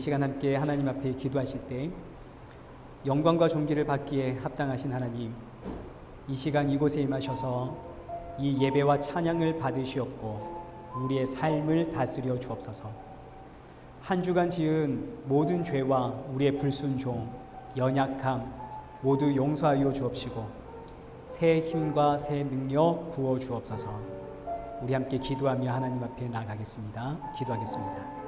시간 함께 하나님 앞에 기도하실 때 영광과 존귀를 받기에 합당하신 하나님, 이 시간 이곳에 임하셔서 이 예배와 찬양을 받으시옵고 우리의 삶을 다스려 주옵소서. 한 주간 지은 모든 죄와 우리의 불순종, 연약함 모두 용서하여 주옵시고 새 힘과 새 능력 부어 주옵소서. 우리 함께 기도하며 하나님 앞에 나아가겠습니다. 기도하겠습니다.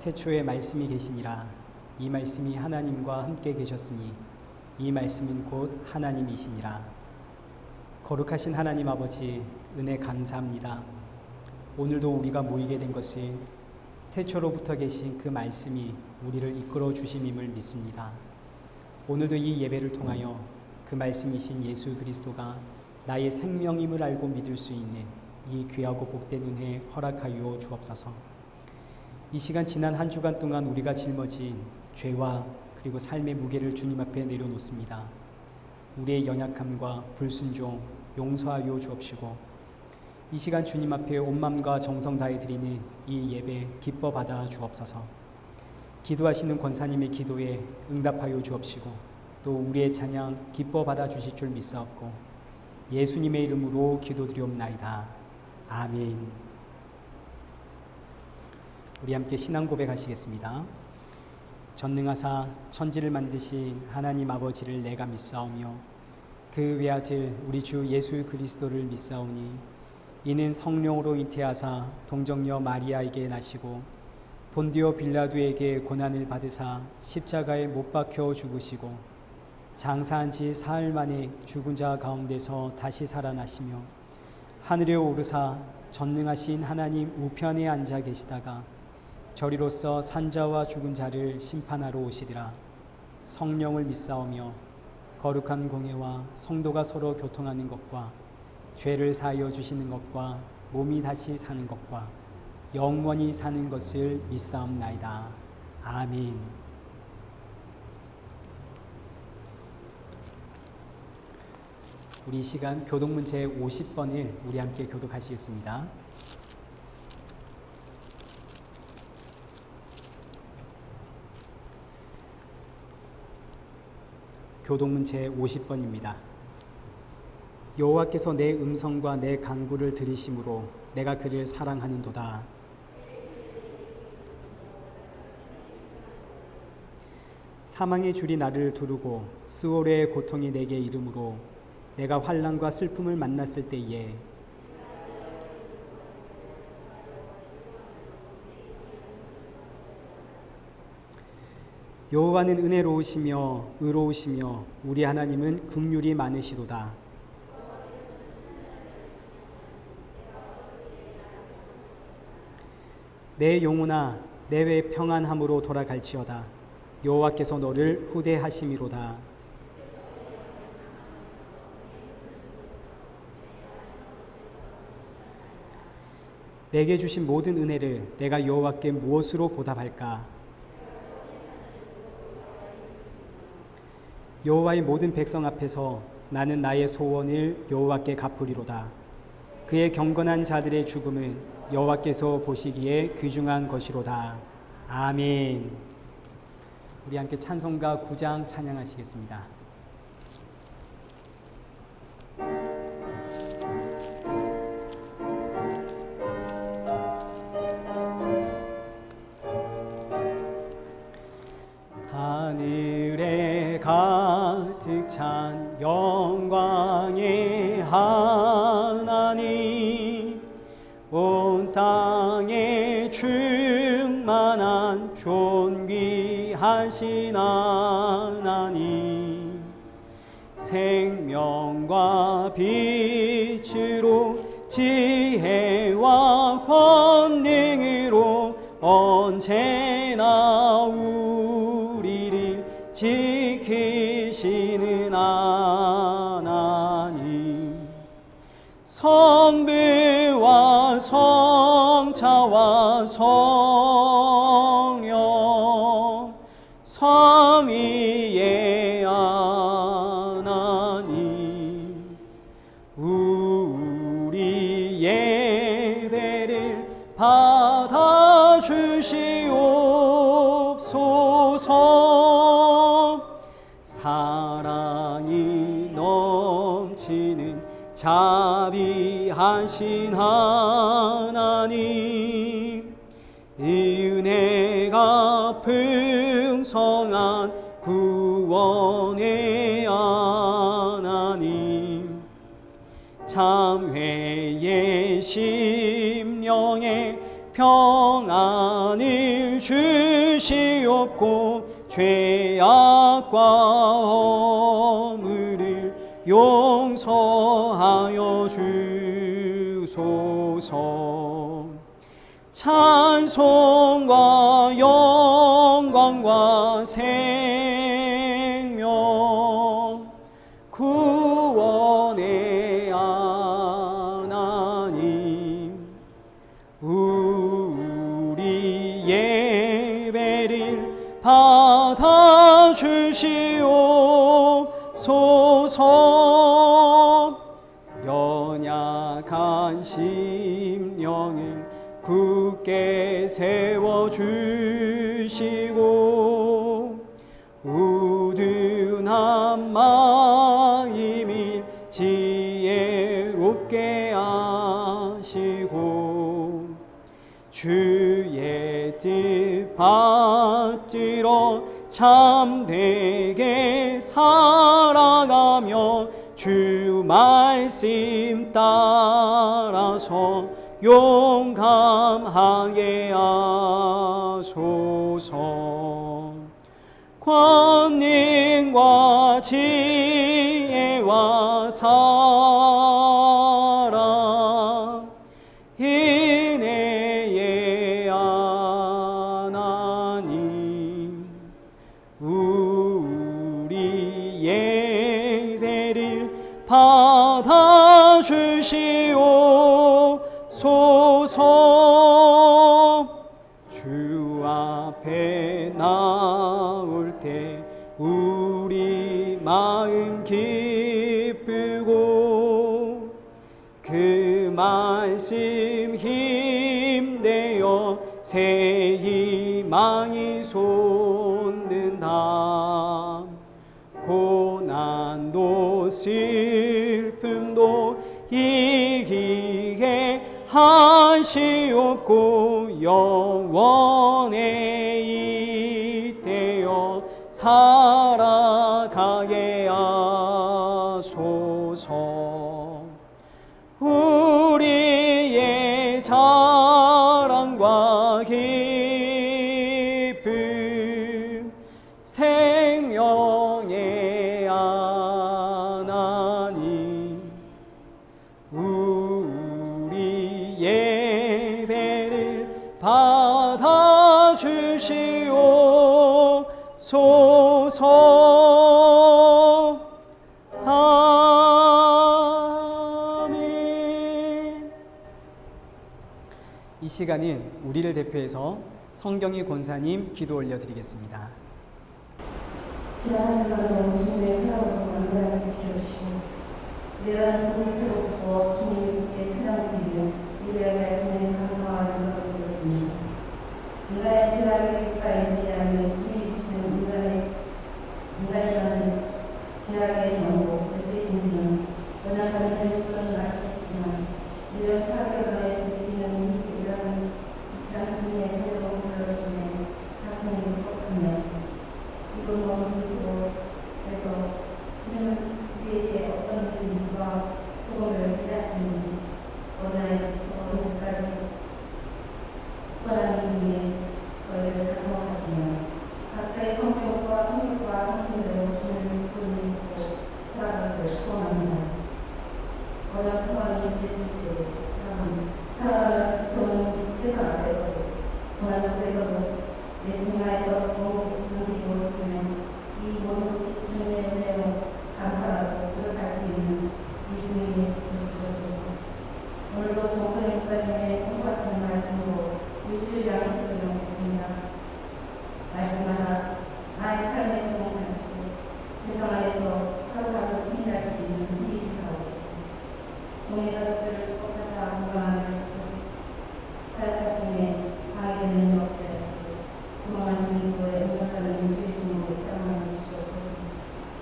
태초에 말씀이 계시니라. 이 말씀이 하나님과 함께 계셨으니 이 말씀은 곧 하나님이시니라. 거룩하신 하나님 아버지, 은혜 감사합니다. 오늘도 우리가 모이게 된 것은 태초로부터 계신 그 말씀이 우리를 이끌어 주심임을 믿습니다. 오늘도 이 예배를 통하여 그 말씀이신 예수 그리스도가 나의 생명임을 알고 믿을 수 있는 이 귀하고 복된 은혜 허락하여 주옵소서. 이 시간 지난 한 주간 동안 우리가 짊어진 죄와 그리고 삶의 무게를 주님 앞에 내려놓습니다. 우리의 연약함과 불순종 용서하여 주옵시고 이 시간 주님 앞에 온 마음과 정성 다해 드리는 이 예배 기뻐 받아 주옵소서. 기도하시는 권사님의 기도에 응답하여 주옵시고 또 우리의 찬양 기뻐 받아 주실 줄 믿사옵고 예수님의 이름으로 기도드리옵나이다. 아멘. 우리 함께 신앙 고백하시겠습니다. 전능하사 천지를 만드신 하나님 아버지를 내가 믿사오며 그 외아들 우리 주 예수 그리스도를 믿사오니 이는 성령으로 잉태하사 동정녀 마리아에게 나시고 본디오 빌라도에게 고난을 받으사 십자가에 못 박혀 죽으시고 장사한 지 사흘 만에 죽은 자 가운데서 다시 살아나시며 하늘에 오르사 전능하신 하나님 우편에 앉아 계시다가 저리로서 산자와 죽은 자를 심판하러 오시리라. 성령을 믿사오며 거룩한 공예와 성도가 서로 교통하는 것과 죄를 사하여 주시는 것과 몸이 다시 사는 것과 영원히 사는 것을 믿사옵나이다. 아멘. 우리 이 시간 교독문 제50번을 우리 함께 교독하시겠습니다. 교독문 제50번입니다. 여호와께서 내 음성과 내 간구를 들으심으로 내가 그를 사랑하는도다. 사망의 줄이 나를 두르고 스오르의 고통이 내게 이르므로 내가 환난과 슬픔을 만났을 때에 여호와는 은혜로우시며 의로우시며 우리 하나님은 긍휼이 많으시도다. 내 영혼아 내외 평안함으로 돌아갈지어다. 여호와께서 너를 후대하심이로다. 내게 주신 모든 은혜를 내가 여호와께 무엇으로 보답할까? 여호와의 모든 백성 앞에서 나는 나의 소원을 여호와께 갚으리로다. 그의 경건한 자들의 죽음은 여호와께서 보시기에 귀중한 것이로다. 아멘. 우리 함께 찬송가 9장 찬양하시겠습니다. 하늘에 가득 찬 영광의 하나님, 온 땅에 충만한 존귀한 하신 하나님, 생명과 빛으로 지혜와 권능으로 언제나 우리를 지키시는 하나님, 성부와 성자와 성령 삼위의 하나님, 우리 예배를 받아주시옵소서. 사랑이 넘치는 자비하신 하나님, 은혜가 풍성한 구원의 하나님, 참회의 심령에 평안을 주시옵고 죄악과 허물을 용서하여 주소서. 찬송과 영광과 생명 구원의 하나님, 우리 예배를 받아주시옵소서. 연약한 심령을 굳게 세워주시고 우둔한 마음을 지혜롭게 하시고 주의 뜻 받들어 참되게 살아가며 주 말씀 따라서 용감하게 하소서. 권능과 지혜와 사랑 은혜의 하나님, 우리 예배를 받아주시옵소서. 주 앞에 나올 때 우리 마음 기쁘고 그 말씀 힘되어 새 희망이 솟는다. 고난도 슬픔도 이기게 하시옵고 영원에 잇대어 살아가게 하소서. 우리의 자랑과 기쁨 생명의 하나님, 우리 예배를 받아주시옵소서. 아멘. 이 시간은 우리를 대표해서 성경희 권사님 기도 올려드리겠습니다. 지난 한 주간도 주님의 사랑으로 완전하게 지켜주시고 내가 공의스럽고 주님께 찬양드리며 이의 말씀에 감사하는 것을 드립니다. 인간의 지각에 끝까지 하는 주님 주시는 인간이 만든 지각의 정보 메시지는 연약한 자율성을 아시겠지만 1년 4개월 만에 될 수 있는 일이라는 이 시간 주님의 새로운 불러주시면 가슴이 벅하며 이건 너무 기쁘고 그래서 주님은 우리에게 어떤 일과 복음을 기대하시는지 오늘까지 특별한 의미에 저희를 감동하시며 각자의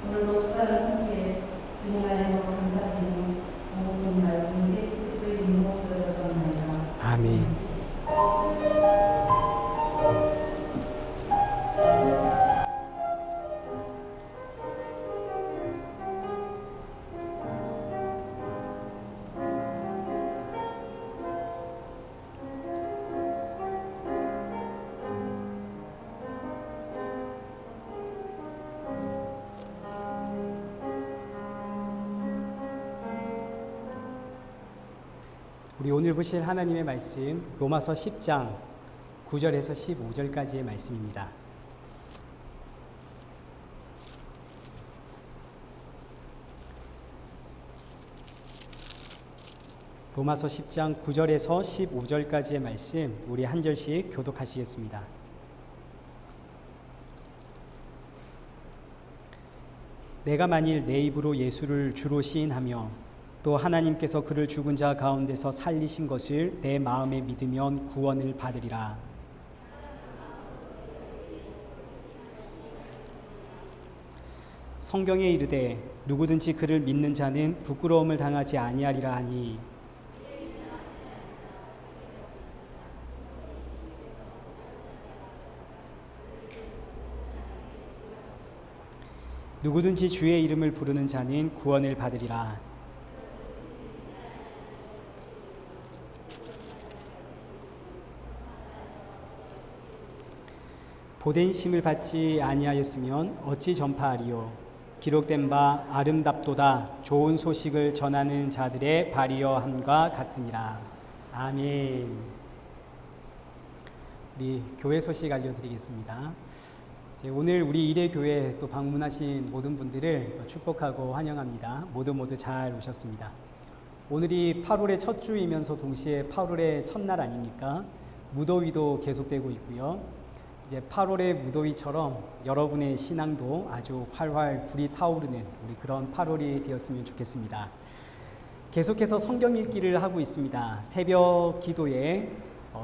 오늘도 수많은 손길 주님 안에서 감사드리고 모든 말씀 예수 그리스도의 이름으로 기도드렸습니다. 아멘. 우리 오늘 보실 하나님의 말씀 로마서 10장 9절에서 15절까지의 말씀입니다. 로마서 10장 9절에서 15절까지의 말씀 우리 한 절씩 교독하시겠습니다. 내가 만일 내 입으로 예수를 주로 시인하며 또 하나님께서 그를 죽은 자 가운데서 살리신 것을 내 마음에 믿으면 구원을 받으리라. 성경에 이르되 누구든지 그를 믿는 자는 부끄러움을 당하지 아니하리라 하니 누구든지 주의 이름을 부르는 자는 구원을 받으리라. 보된 심을 받지 아니하였으면 어찌 전파하리요. 기록된 바 아름답도다 좋은 소식을 전하는 자들의 발이여 함과 같으니라. 아멘. 우리 교회 소식 알려드리겠습니다. 오늘 우리 일회교회 또 방문하신 모든 분들을 또 축복하고 환영합니다. 모두 잘 오셨습니다. 오늘이 8월의 첫 주이면서 동시에 8월의 첫날 아닙니까? 무더위도 계속되고 있고요. 이제 8월의 무더위처럼 여러분의 신앙도 아주 활활 불이 타오르는 우리 그런 8월이 되었으면 좋겠습니다. 계속해서 성경 읽기를 하고 있습니다. 새벽 기도에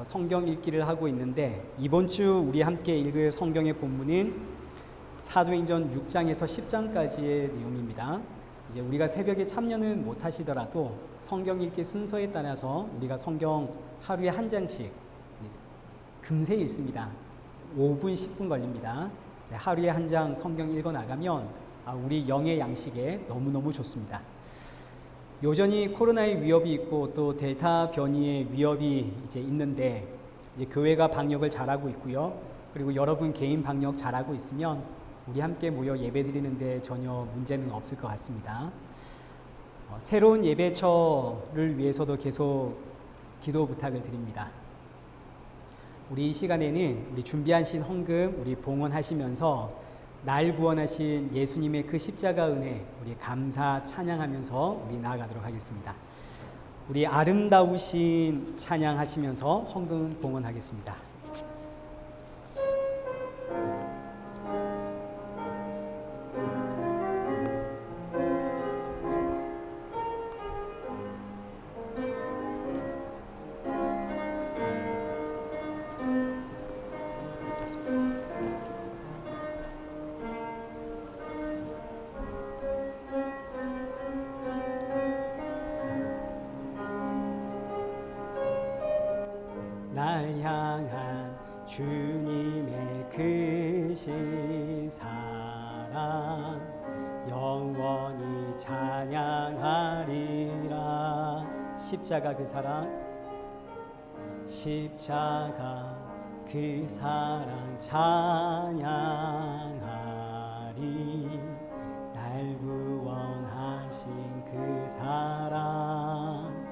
성경 읽기를 하고 있는데 이번 주 우리 함께 읽을 성경의 본문은 사도행전 6장에서 10장까지의 내용입니다. 이제 우리가 새벽에 참여는 못 하시더라도 성경 읽기 순서에 따라서 우리가 성경 하루에 한 장씩 금세 읽습니다. 5분, 10분 걸립니다. 하루에 한 장 성경 읽어 나가면 우리 영의 양식에 너무너무 좋습니다. 여전히 코로나의 위협이 있고 또 델타 변이의 위협이 이제 있는데 이제 교회가 방역을 잘하고 있고요. 그리고 여러분 개인 방역 잘하고 있으면 우리 함께 모여 예배드리는데 전혀 문제는 없을 것 같습니다. 새로운 예배처를 위해서도 계속 기도 부탁을 드립니다. 우리 이 시간에는 우리 준비하신 헌금 우리 봉헌하시면서 날 구원하신 예수님의 그 십자가 은혜 우리 감사 찬양하면서 우리 나아가도록 하겠습니다. 우리 아름다우신 찬양하시면서 헌금 봉헌하겠습니다. 날 향한 주님의 크신 사랑 영원히 찬양하리라. 십자가 그 사랑 십자가 그 사랑 찬양하리. 날 구원하신 그 사랑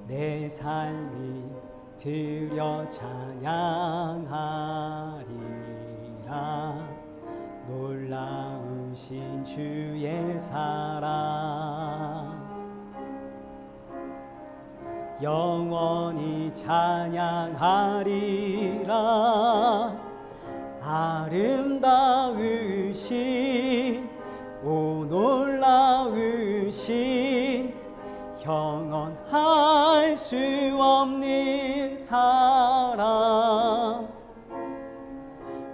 내 삶이 드려 찬양하리라. 놀라우신 주의 사랑 영원히 찬양하리라. 아름다우신 오 놀라우신 형언할 수 없는 사랑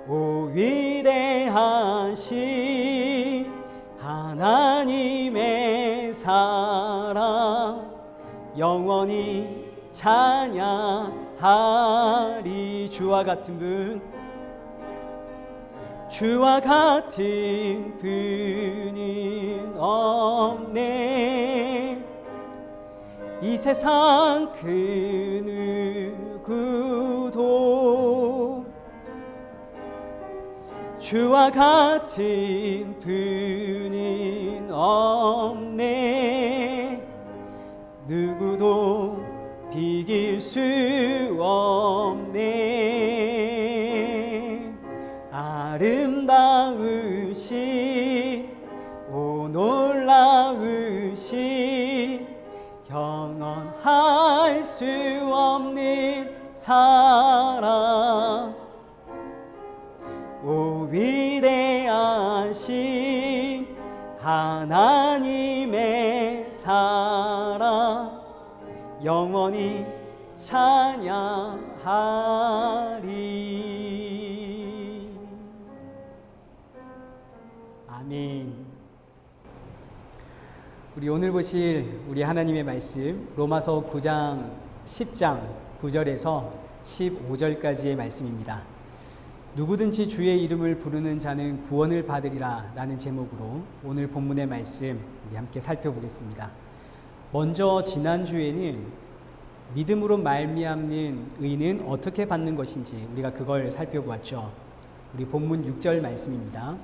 오 위대한 위대하신 하나님의 사랑 영원히 찬양하리. 주와 같은 분은 없네. 이 세상 그 누구도 주와 같은 분은 없네. 누구도 비길 수 없네. 아름다우신 오 놀라우신 영원할 수 없는 사랑 오 위대하신 하나님의 사랑 영원히 찬양하리. 아멘. 우리 오늘 보실 우리 하나님의 말씀 로마서 9장 10장 9절에서 15절까지의 말씀입니다. 누구든지 주의 이름을 부르는 자는 구원을 받으리라 라는 제목으로 오늘 본문의 말씀 우리 함께 살펴보겠습니다. 먼저 지난주에는 믿음으로 말미암는 의는 어떻게 받는 것인지 우리가 그걸 살펴보았죠. 우리 본문 6절 말씀입니다.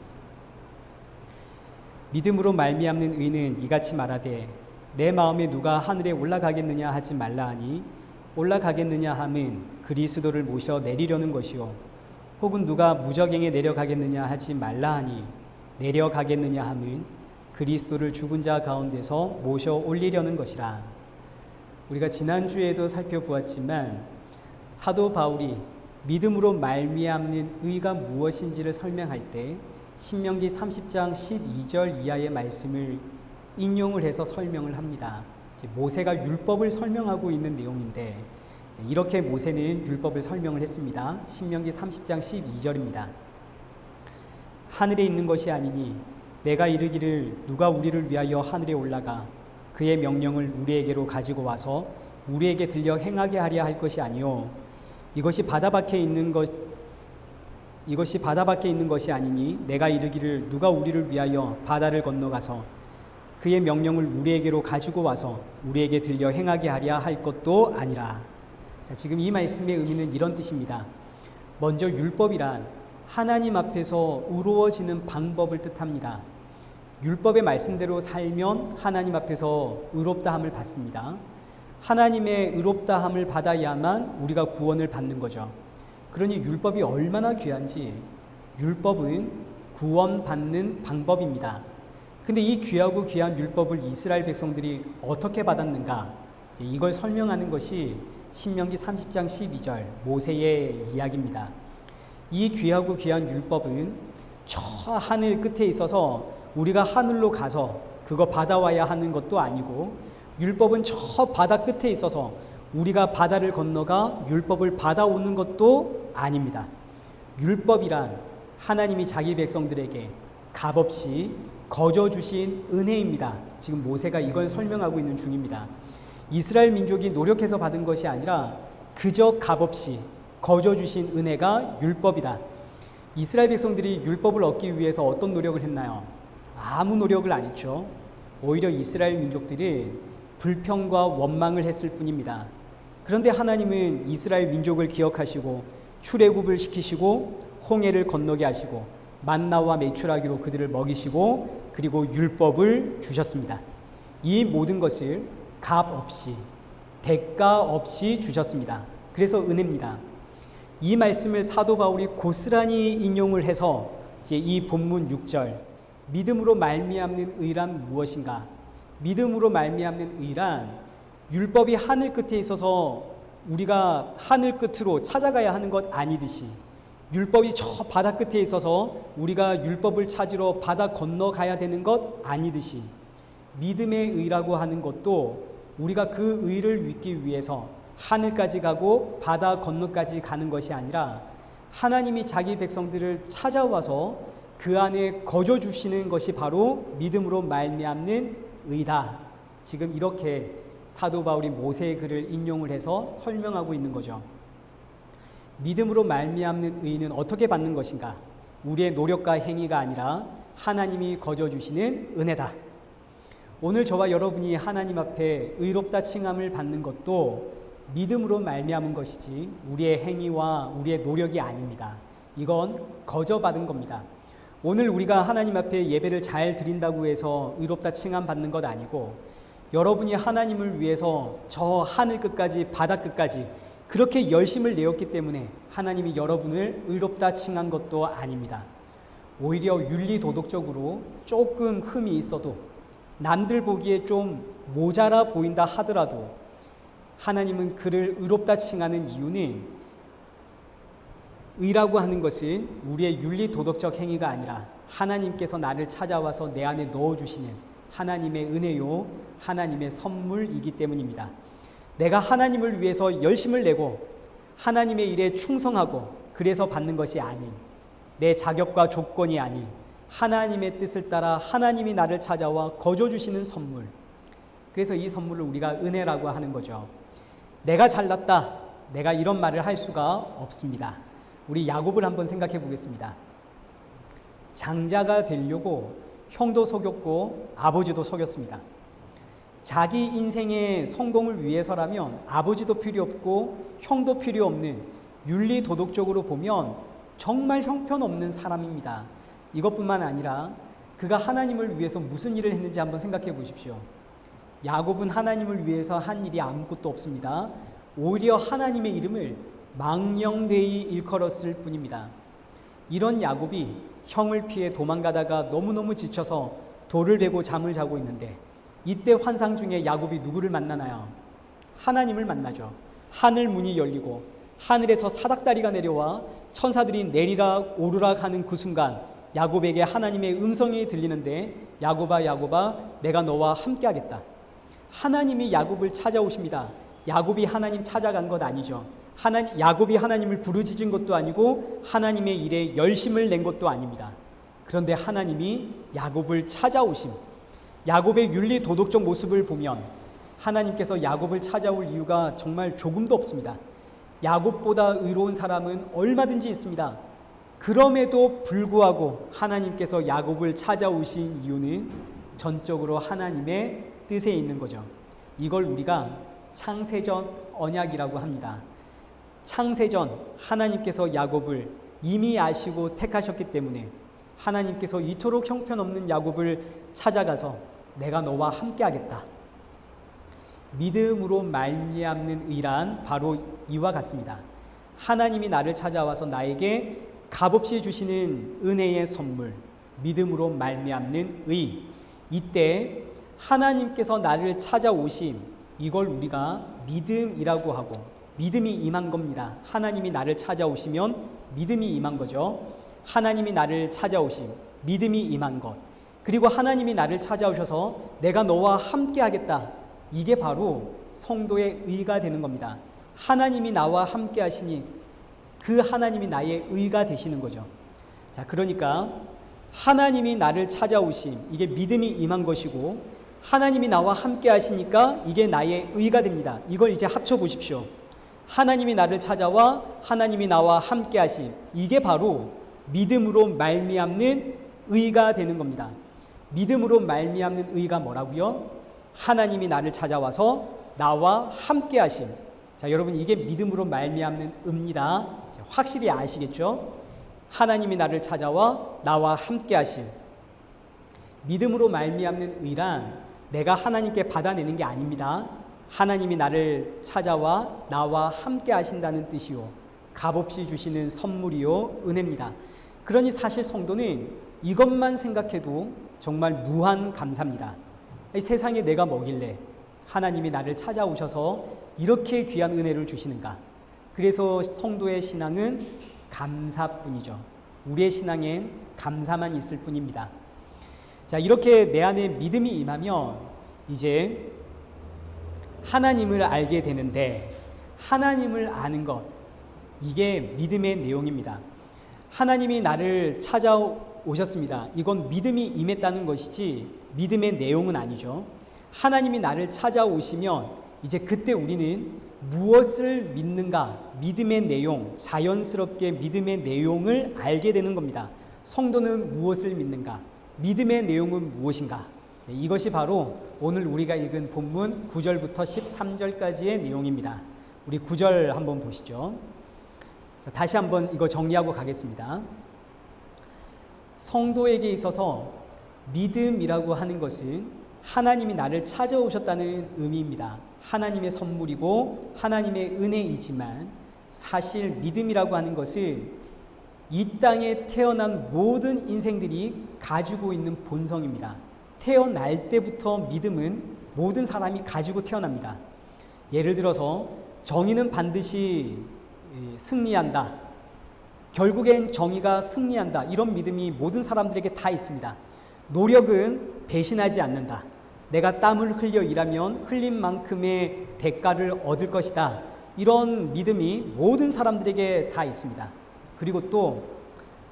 믿음으로 말미암는 의는 이같이 말하되 내 마음에 누가 하늘에 올라가겠느냐 하지 말라 하니 올라가겠느냐 함은 그리스도를 모셔 내리려는 것이요 혹은 누가 무저갱에 내려가겠느냐 하지 말라 하니 내려가겠느냐 함은 그리스도를 죽은 자 가운데서 모셔 올리려는 것이라. 우리가 지난주에도 살펴보았지만 사도 바울이 믿음으로 말미암는 의가 무엇인지를 설명할 때 신명기 30장 12절 이하의 말씀을 인용을 해서 설명을 합니다. 모세가 율법을 설명하고 있는 내용인데 이렇게 모세는 율법을 설명을 했습니다. 신명기 30장 12절입니다. 하늘에 있는 것이 아니니 내가 이르기를 누가 우리를 위하여 하늘에 올라가 그의 명령을 우리에게로 가지고 와서 우리에게 들려 행하게 하려 할 것이 아니요 이것이 바다 밖에 있는 것이 아니니 내가 이르기를 누가 우리를 위하여 바다를 건너가서 그의 명령을 우리에게로 가지고 와서 우리에게 들려 행하게 하려 할 것도 아니라. 자, 지금 이 말씀의 의미는 이런 뜻입니다. 먼저 율법이란 하나님 앞에서 의로워지는 방법을 뜻합니다. 율법의 말씀대로 살면 하나님 앞에서 의롭다함을 받습니다. 하나님의 의롭다함을 받아야만 우리가 구원을 받는 거죠. 그러니 율법이 얼마나 귀한지 율법은 구원받는 방법입니다. 근데 이 귀하고 귀한 율법을 이스라엘 백성들이 어떻게 받았는가? 이걸 설명하는 것이 신명기 30장 12절 모세의 이야기입니다. 이 귀하고 귀한 율법은 저 하늘 끝에 있어서 우리가 하늘로 가서 그거 받아와야 하는 것도 아니고 율법은 저 바다 끝에 있어서 우리가 바다를 건너가 율법을 받아오는 것도 아닙니다. 율법이란 하나님이 자기 백성들에게 값없이 거저 주신 은혜입니다. 지금 모세가 이걸 설명하고 있는 중입니다. 이스라엘 민족이 노력해서 받은 것이 아니라 그저 값없이 거저 주신 은혜가 율법이다. 이스라엘 백성들이 율법을 얻기 위해서 어떤 노력을 했나요? 아무 노력을 안 했죠. 오히려 이스라엘 민족들이 불평과 원망을 했을 뿐입니다. 그런데 하나님은 이스라엘 민족을 기억하시고 출애굽을 시키시고 홍해를 건너게 하시고 만나와 메추라기로 그들을 먹이시고 그리고 율법을 주셨습니다. 이 모든 것을 값 없이 대가 없이 주셨습니다. 그래서 은혜입니다. 이 말씀을 사도 바울이 고스란히 인용을 해서 이제 이 본문 6절 믿음으로 말미암는 의란 무엇인가? 믿음으로 말미암는 의란 율법이 하늘 끝에 있어서 우리가 하늘 끝으로 찾아가야 하는 것 아니듯이 율법이 저 바다 끝에 있어서 우리가 율법을 찾으러 바다 건너가야 되는 것 아니듯이 믿음의 의라고 하는 것도 우리가 그 의를 믿기 위해서 하늘까지 가고 바다 건너까지 가는 것이 아니라 하나님이 자기 백성들을 찾아와서 그 안에 거저 주시는 것이 바로 믿음으로 말미암는 의다. 지금 이렇게 사도 바울이 모세의 글을 인용을 해서 설명하고 있는 거죠. 믿음으로 말미암는 의는 어떻게 받는 것인가? 우리의 노력과 행위가 아니라 하나님이 거저 주시는 은혜다. 오늘 저와 여러분이 하나님 앞에 의롭다 칭함을 받는 것도 믿음으로 말미암은 것이지 우리의 행위와 우리의 노력이 아닙니다. 이건 거저 받은 겁니다. 오늘 우리가 하나님 앞에 예배를 잘 드린다고 해서 의롭다 칭함 받는 것 아니고, 여러분이 하나님을 위해서 저 하늘 끝까지 바다 끝까지 그렇게 열심을 내었기 때문에 하나님이 여러분을 의롭다 칭한 것도 아닙니다. 오히려 윤리도덕적으로 조금 흠이 있어도, 남들 보기에 좀 모자라 보인다 하더라도 하나님은 그를 의롭다 칭하는 이유는, 의라고 하는 것은 우리의 윤리도덕적 행위가 아니라 하나님께서 나를 찾아와서 내 안에 넣어주시는 하나님의 은혜요, 하나님의 선물이기 때문입니다. 내가 하나님을 위해서 열심을 내고 하나님의 일에 충성하고 그래서 받는 것이 아닌, 내 자격과 조건이 아닌 하나님의 뜻을 따라 하나님이 나를 찾아와 거저 주시는 선물, 그래서 이 선물을 우리가 은혜라고 하는 거죠. 내가 잘났다, 내가 이런 말을 할 수가 없습니다. 우리 야곱을 한번 생각해 보겠습니다. 장자가 되려고 형도 속였고 아버지도 속였습니다. 자기 인생의 성공을 위해서라면 아버지도 필요 없고 형도 필요 없는, 윤리도덕적으로 보면 정말 형편없는 사람입니다. 이것뿐만 아니라 그가 하나님을 위해서 무슨 일을 했는지 한번 생각해 보십시오. 야곱은 하나님을 위해서 한 일이 아무것도 없습니다. 오히려 하나님의 이름을 망령되이 일컬었을 뿐입니다. 이런 야곱이 형을 피해 도망가다가 너무너무 지쳐서 돌을 베고 잠을 자고 있는데, 이때 환상 중에 야곱이 누구를 만나나요? 하나님을 만나죠. 하늘 문이 열리고 하늘에서 사닥다리가 내려와 천사들이 내리락 오르락 하는 그 순간 야곱에게 하나님의 음성이 들리는데, 야곱아 야곱아 내가 너와 함께 하겠다. 하나님이 야곱을 찾아오십니다. 야곱이 하나님 찾아간 것 아니죠. 야곱이 하나님을 부르짖은 것도 아니고 하나님의 일에 열심을 낸 것도 아닙니다. 그런데 하나님이 야곱을 찾아오심, 야곱의 윤리 도덕적 모습을 보면 하나님께서 야곱을 찾아올 이유가 정말 조금도 없습니다. 야곱보다 의로운 사람은 얼마든지 있습니다. 그럼에도 불구하고 하나님께서 야곱을 찾아오신 이유는 전적으로 하나님의 뜻에 있는 거죠. 이걸 우리가 창세전 언약이라고 합니다. 창세전 하나님께서 야곱을 이미 아시고 택하셨기 때문에 하나님께서 이토록 형편없는 야곱을 찾아가서 내가 너와 함께 하겠다. 믿음으로 말미암는 의란 바로 이와 같습니다. 하나님이 나를 찾아와서 나에게 값없이 주시는 은혜의 선물, 믿음으로 말미암는 의. 이때 하나님께서 나를 찾아오심, 이걸 우리가 믿음이라고 하고, 믿음이 임한 겁니다. 하나님이 나를 찾아오시면 믿음이 임한 거죠. 하나님이 나를 찾아오심, 믿음이 임한 것, 그리고 하나님이 나를 찾아오셔서 내가 너와 함께 하겠다. 이게 바로 성도의 의가 되는 겁니다. 하나님이 나와 함께 하시니 그 하나님이 나의 의가 되시는 거죠. 자, 그러니까 하나님이 나를 찾아오심, 이게 믿음이 임한 것이고, 하나님이 나와 함께 하시니까 이게 나의 의가 됩니다. 이걸 이제 합쳐 보십시오. 하나님이 나를 찾아와 하나님이 나와 함께 하심, 이게 바로 믿음으로 말미암는 의가 되는 겁니다. 믿음으로 말미암는 의가 뭐라고요? 하나님이 나를 찾아와서 나와 함께 하심. 자, 여러분, 이게 믿음으로 말미암는 의입니다. 확실히 아시겠죠? 하나님이 나를 찾아와 나와 함께 하심. 믿음으로 말미암는 의란 내가 하나님께 받아내는 게 아닙니다. 하나님이 나를 찾아와 나와 함께 하신다는 뜻이요, 값없이 주시는 선물이요, 은혜입니다. 그러니 사실 성도는 이것만 생각해도 정말 무한 감사입니다. 세상에 내가 뭐길래 하나님이 나를 찾아오셔서 이렇게 귀한 은혜를 주시는가. 그래서 성도의 신앙은 감사뿐이죠. 우리의 신앙엔 감사만 있을 뿐입니다. 자, 이렇게 내 안에 믿음이 임하면 이제 하나님을 알게 되는데, 하나님을 아는 것, 이게 믿음의 내용입니다. 하나님이 나를 오셨습니다. 이건 믿음이 임했다는 것이지 믿음의 내용은 아니죠. 하나님이 나를 찾아오시면 이제 그때 우리는 무엇을 믿는가, 믿음의 내용, 자연스럽게 믿음의 내용을 알게 되는 겁니다. 성도는 무엇을 믿는가, 믿음의 내용은 무엇인가. 이것이 바로 오늘 우리가 읽은 본문 9절부터 13절까지의 내용입니다. 우리 9절 한번 보시죠. 자, 다시 한번 이거 정리하고 가겠습니다. 성도에게 있어서 믿음이라고 하는 것은 하나님이 나를 찾아오셨다는 의미입니다. 하나님의 선물이고 하나님의 은혜이지만 사실 믿음이라고 하는 것은 이 땅에 태어난 모든 인생들이 가지고 있는 본성입니다. 태어날 때부터 믿음은 모든 사람이 가지고 태어납니다. 예를 들어서 정의는 반드시 승리한다. 결국엔 정의가 승리한다. 이런 믿음이 모든 사람들에게 다 있습니다. 노력은 배신하지 않는다. 내가 땀을 흘려 일하면 흘린 만큼의 대가를 얻을 것이다. 이런 믿음이 모든 사람들에게 다 있습니다. 그리고 또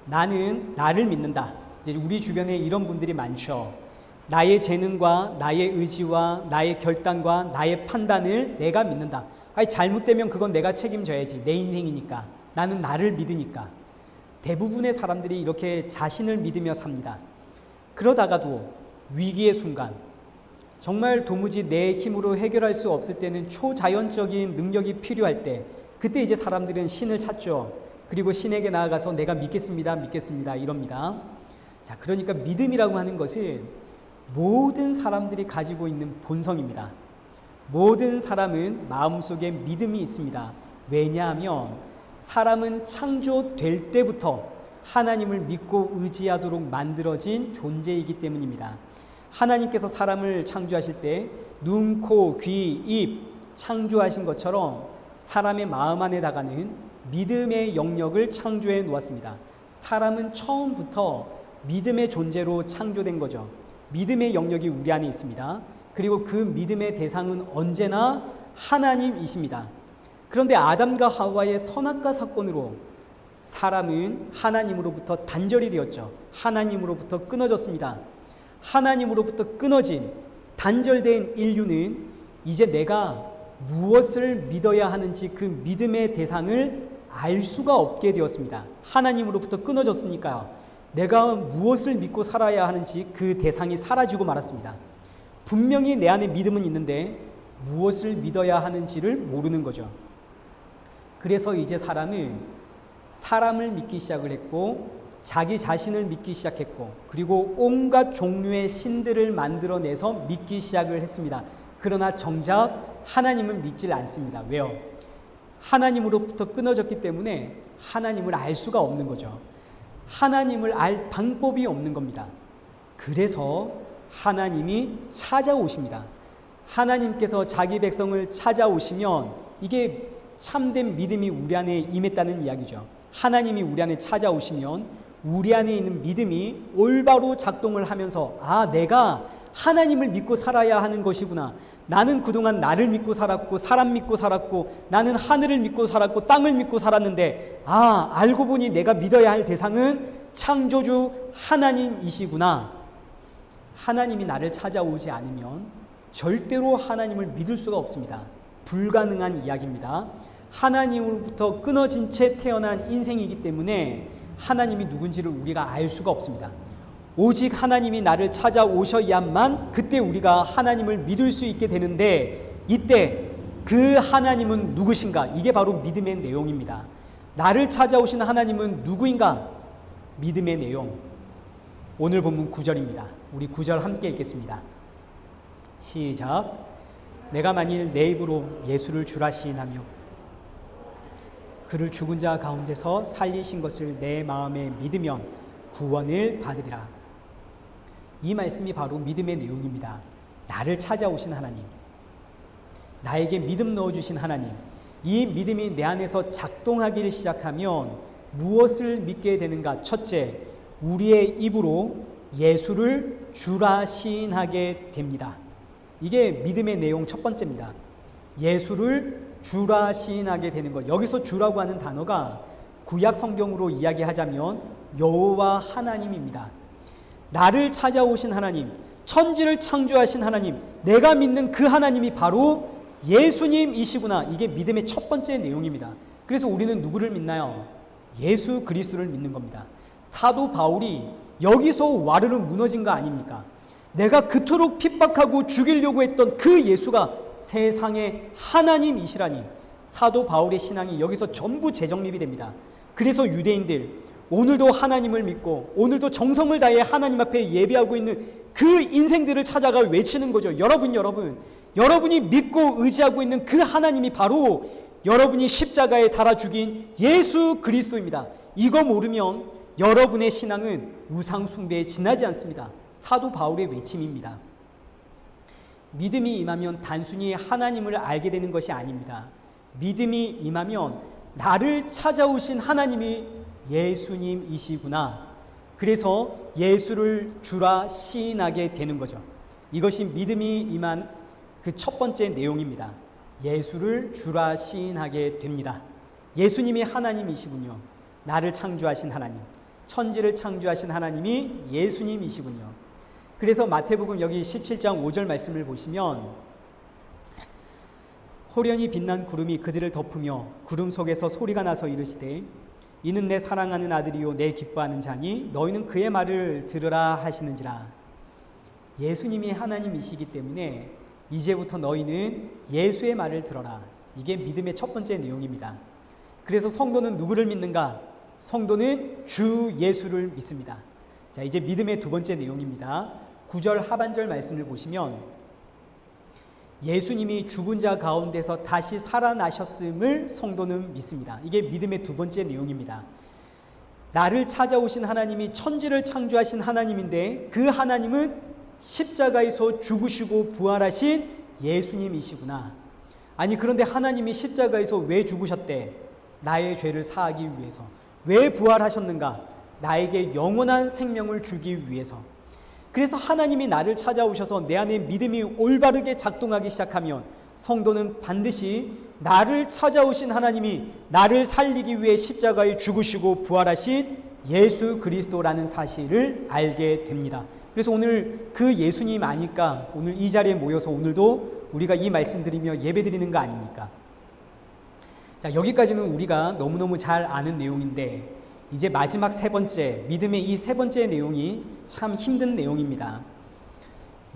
나는 나를 믿는다. 이제 우리 주변에 이런 분들이 많죠. 나의 재능과 나의 의지와 나의 결단과 나의 판단을 내가 믿는다. 아니, 잘못되면 그건 내가 책임져야지. 내 인생이니까. 나는 나를 믿으니까. 대부분의 사람들이 이렇게 자신을 믿으며 삽니다. 그러다가도 위기의 순간, 정말 도무지 내 힘으로 해결할 수 없을 때는 초자연적인 능력이 필요할 때, 그때 이제 사람들은 신을 찾죠. 그리고 신에게 나아가서 내가 믿겠습니다, 믿겠습니다 이럽니다. 자, 그러니까 믿음이라고 하는 것은 모든 사람들이 가지고 있는 본성입니다. 모든 사람은 마음속에 믿음이 있습니다. 왜냐하면 사람은 창조될 때부터 하나님을 믿고 의지하도록 만들어진 존재이기 때문입니다. 하나님께서 사람을 창조하실 때 눈, 코, 귀, 입 창조하신 것처럼 사람의 마음 안에다가는 믿음의 영역을 창조해 놓았습니다. 사람은 처음부터 믿음의 존재로 창조된 거죠. 믿음의 영역이 우리 안에 있습니다. 그리고 그 믿음의 대상은 언제나 하나님이십니다. 그런데 아담과 하와의 선악과 사건으로 사람은 하나님으로부터 단절이 되었죠. 하나님으로부터 끊어졌습니다. 하나님으로부터 끊어진 단절된 인류는 이제 내가 무엇을 믿어야 하는지 그 믿음의 대상을 알 수가 없게 되었습니다. 하나님으로부터 끊어졌으니까요. 내가 무엇을 믿고 살아야 하는지 그 대상이 사라지고 말았습니다. 분명히 내 안에 믿음은 있는데 무엇을 믿어야 하는지를 모르는 거죠. 그래서 이제 사람은 사람을 믿기 시작을 했고 자기 자신을 믿기 시작했고 그리고 온갖 종류의 신들을 만들어내서 믿기 시작을 했습니다. 그러나 정작 하나님을 믿질 않습니다. 왜요? 하나님으로부터 끊어졌기 때문에 하나님을 알 수가 없는 거죠. 하나님을 알 방법이 없는 겁니다. 그래서 하나님이 찾아오십니다. 하나님께서 자기 백성을 찾아오시면 이게 참된 믿음이 우리 안에 임했다는 이야기죠. 하나님이 우리 안에 찾아오시면 우리 안에 있는 믿음이 올바로 작동을 하면서 내가 하나님을 믿고 살아야 하는 것이구나. 나는 그동안 나를 믿고 살았고 사람 믿고 살았고 나는 하늘을 믿고 살았고 땅을 믿고 살았는데 알고 보니 내가 믿어야 할 대상은 창조주 하나님이시구나. 하나님이 나를 찾아오지 않으면 절대로 하나님을 믿을 수가 없습니다. 불가능한 이야기입니다. 하나님으로부터 끊어진 채 태어난 인생이기 때문에 하나님이 누군지를 우리가 알 수가 없습니다. 오직 하나님이 나를 찾아오셔야만 그때 우리가 하나님을 믿을 수 있게 되는데 이때 그 하나님은 누구신가? 이게 바로 믿음의 내용입니다. 나를 찾아오신 하나님은 누구인가? 믿음의 내용. 오늘 본문 9절입니다. 우리 9절 함께 읽겠습니다. 시작. 내가 만일 내 입으로 예수를 주라 시인하며 그를 죽은 자 가운데서 살리신 것을 내 마음에 믿으면 구원을 받으리라. 이 말씀이 바로 믿음의 내용입니다. 나를 찾아오신 하나님, 나에게 믿음 넣어주신 하나님, 이 믿음이 내 안에서 작동하기를 시작하면 무엇을 믿게 되는가? 첫째, 우리의 입으로 예수를 주라 시인하게 됩니다. 이게 믿음의 내용 첫 번째입니다. 예수를 주라 시인하게 되는 것. 여기서 주라고 하는 단어가 구약 성경으로 이야기하자면 여호와 하나님입니다. 나를 찾아오신 하나님, 천지를 창조하신 하나님, 내가 믿는 그 하나님이 바로 예수님이시구나. 이게 믿음의 첫 번째 내용입니다. 그래서 우리는 누구를 믿나요? 예수 그리스도를 믿는 겁니다. 사도 바울이 여기서 와르르 무너진 거 아닙니까? 내가 그토록 핍박하고 죽이려고 했던 그 예수가 세상의 하나님이시라니. 사도 바울의 신앙이 여기서 전부 재정립이 됩니다. 그래서 유대인들, 오늘도 하나님을 믿고 오늘도 정성을 다해 하나님 앞에 예배하고 있는 그 인생들을 찾아가 외치는 거죠. 여러분이 믿고 의지하고 있는 그 하나님이 바로 여러분이 십자가에 달아 죽인 예수 그리스도입니다. 이거 모르면 여러분의 신앙은 우상 숭배에 지나지 않습니다. 사도 바울의 외침입니다. 믿음이 임하면 단순히 하나님을 알게 되는 것이 아닙니다. 믿음이 임하면 나를 찾아오신 하나님이 예수님이시구나. 그래서 예수를 주라 시인하게 되는 거죠. 이것이 믿음이 임한 그 첫 번째 내용입니다. 예수를 주라 시인하게 됩니다. 예수님이 하나님이시군요. 나를 창조하신 하나님, 천지를 창조하신 하나님이 예수님이시군요. 그래서 마태복음 여기 17장 5절 말씀을 보시면 호련히 빛난 구름이 그들을 덮으며 구름 속에서 소리가 나서 이르시되 이는 내 사랑하는 아들이요 내 기뻐하는 자니 너희는 그의 말을 들으라 하시는지라. 예수님이 하나님이시기 때문에 이제부터 너희는 예수의 말을 들어라. 이게 믿음의 첫 번째 내용입니다. 그래서 성도는 누구를 믿는가? 성도는 주 예수를 믿습니다. 자, 이제 믿음의 두 번째 내용입니다. 9절 하반절 말씀을 보시면 예수님이 죽은 자 가운데서 다시 살아나셨음을 성도는 믿습니다. 이게 믿음의 두 번째 내용입니다. 나를 찾아오신 하나님이 천지를 창조하신 하나님인데 그 하나님은 십자가에서 죽으시고 부활하신 예수님이시구나. 아니 그런데 하나님이 십자가에서 왜 죽으셨대? 나의 죄를 사하기 위해서. 왜 부활하셨는가? 나에게 영원한 생명을 주기 위해서. 그래서 하나님이 나를 찾아오셔서 내 안에 믿음이 올바르게 작동하기 시작하면 성도는 반드시 나를 찾아오신 하나님이 나를 살리기 위해 십자가에 죽으시고 부활하신 예수 그리스도라는 사실을 알게 됩니다. 그래서 오늘 그 예수님 아니까 오늘 이 자리에 모여서 오늘도 우리가 이 말씀 드리며 예배 드리는 거 아닙니까? 자, 여기까지는 우리가 너무너무 잘 아는 내용인데 이제 마지막 세 번째, 믿음의 이 세 번째 내용이 참 힘든 내용입니다.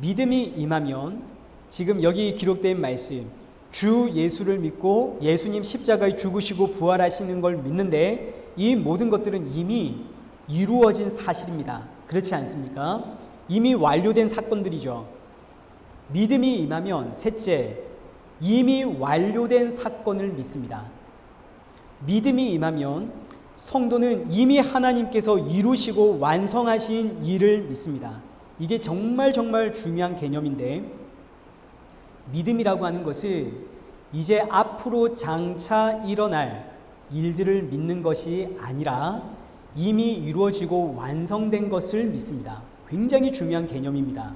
믿음이 임하면 지금 여기 기록된 말씀, 주 예수를 믿고 예수님 십자가에 죽으시고 부활하시는 걸 믿는데 이 모든 것들은 이미 이루어진 사실입니다. 그렇지 않습니까? 이미 완료된 사건들이죠. 믿음이 임하면 셋째, 이미 완료된 사건을 믿습니다. 믿음이 임하면 성도는 이미 하나님께서 이루시고 완성하신 일을 믿습니다. 이게 정말 중요한 개념인데 믿음이라고 하는 것은 이제 앞으로 장차 일어날 일들을 믿는 것이 아니라 이미 이루어지고 완성된 것을 믿습니다. 굉장히 중요한 개념입니다.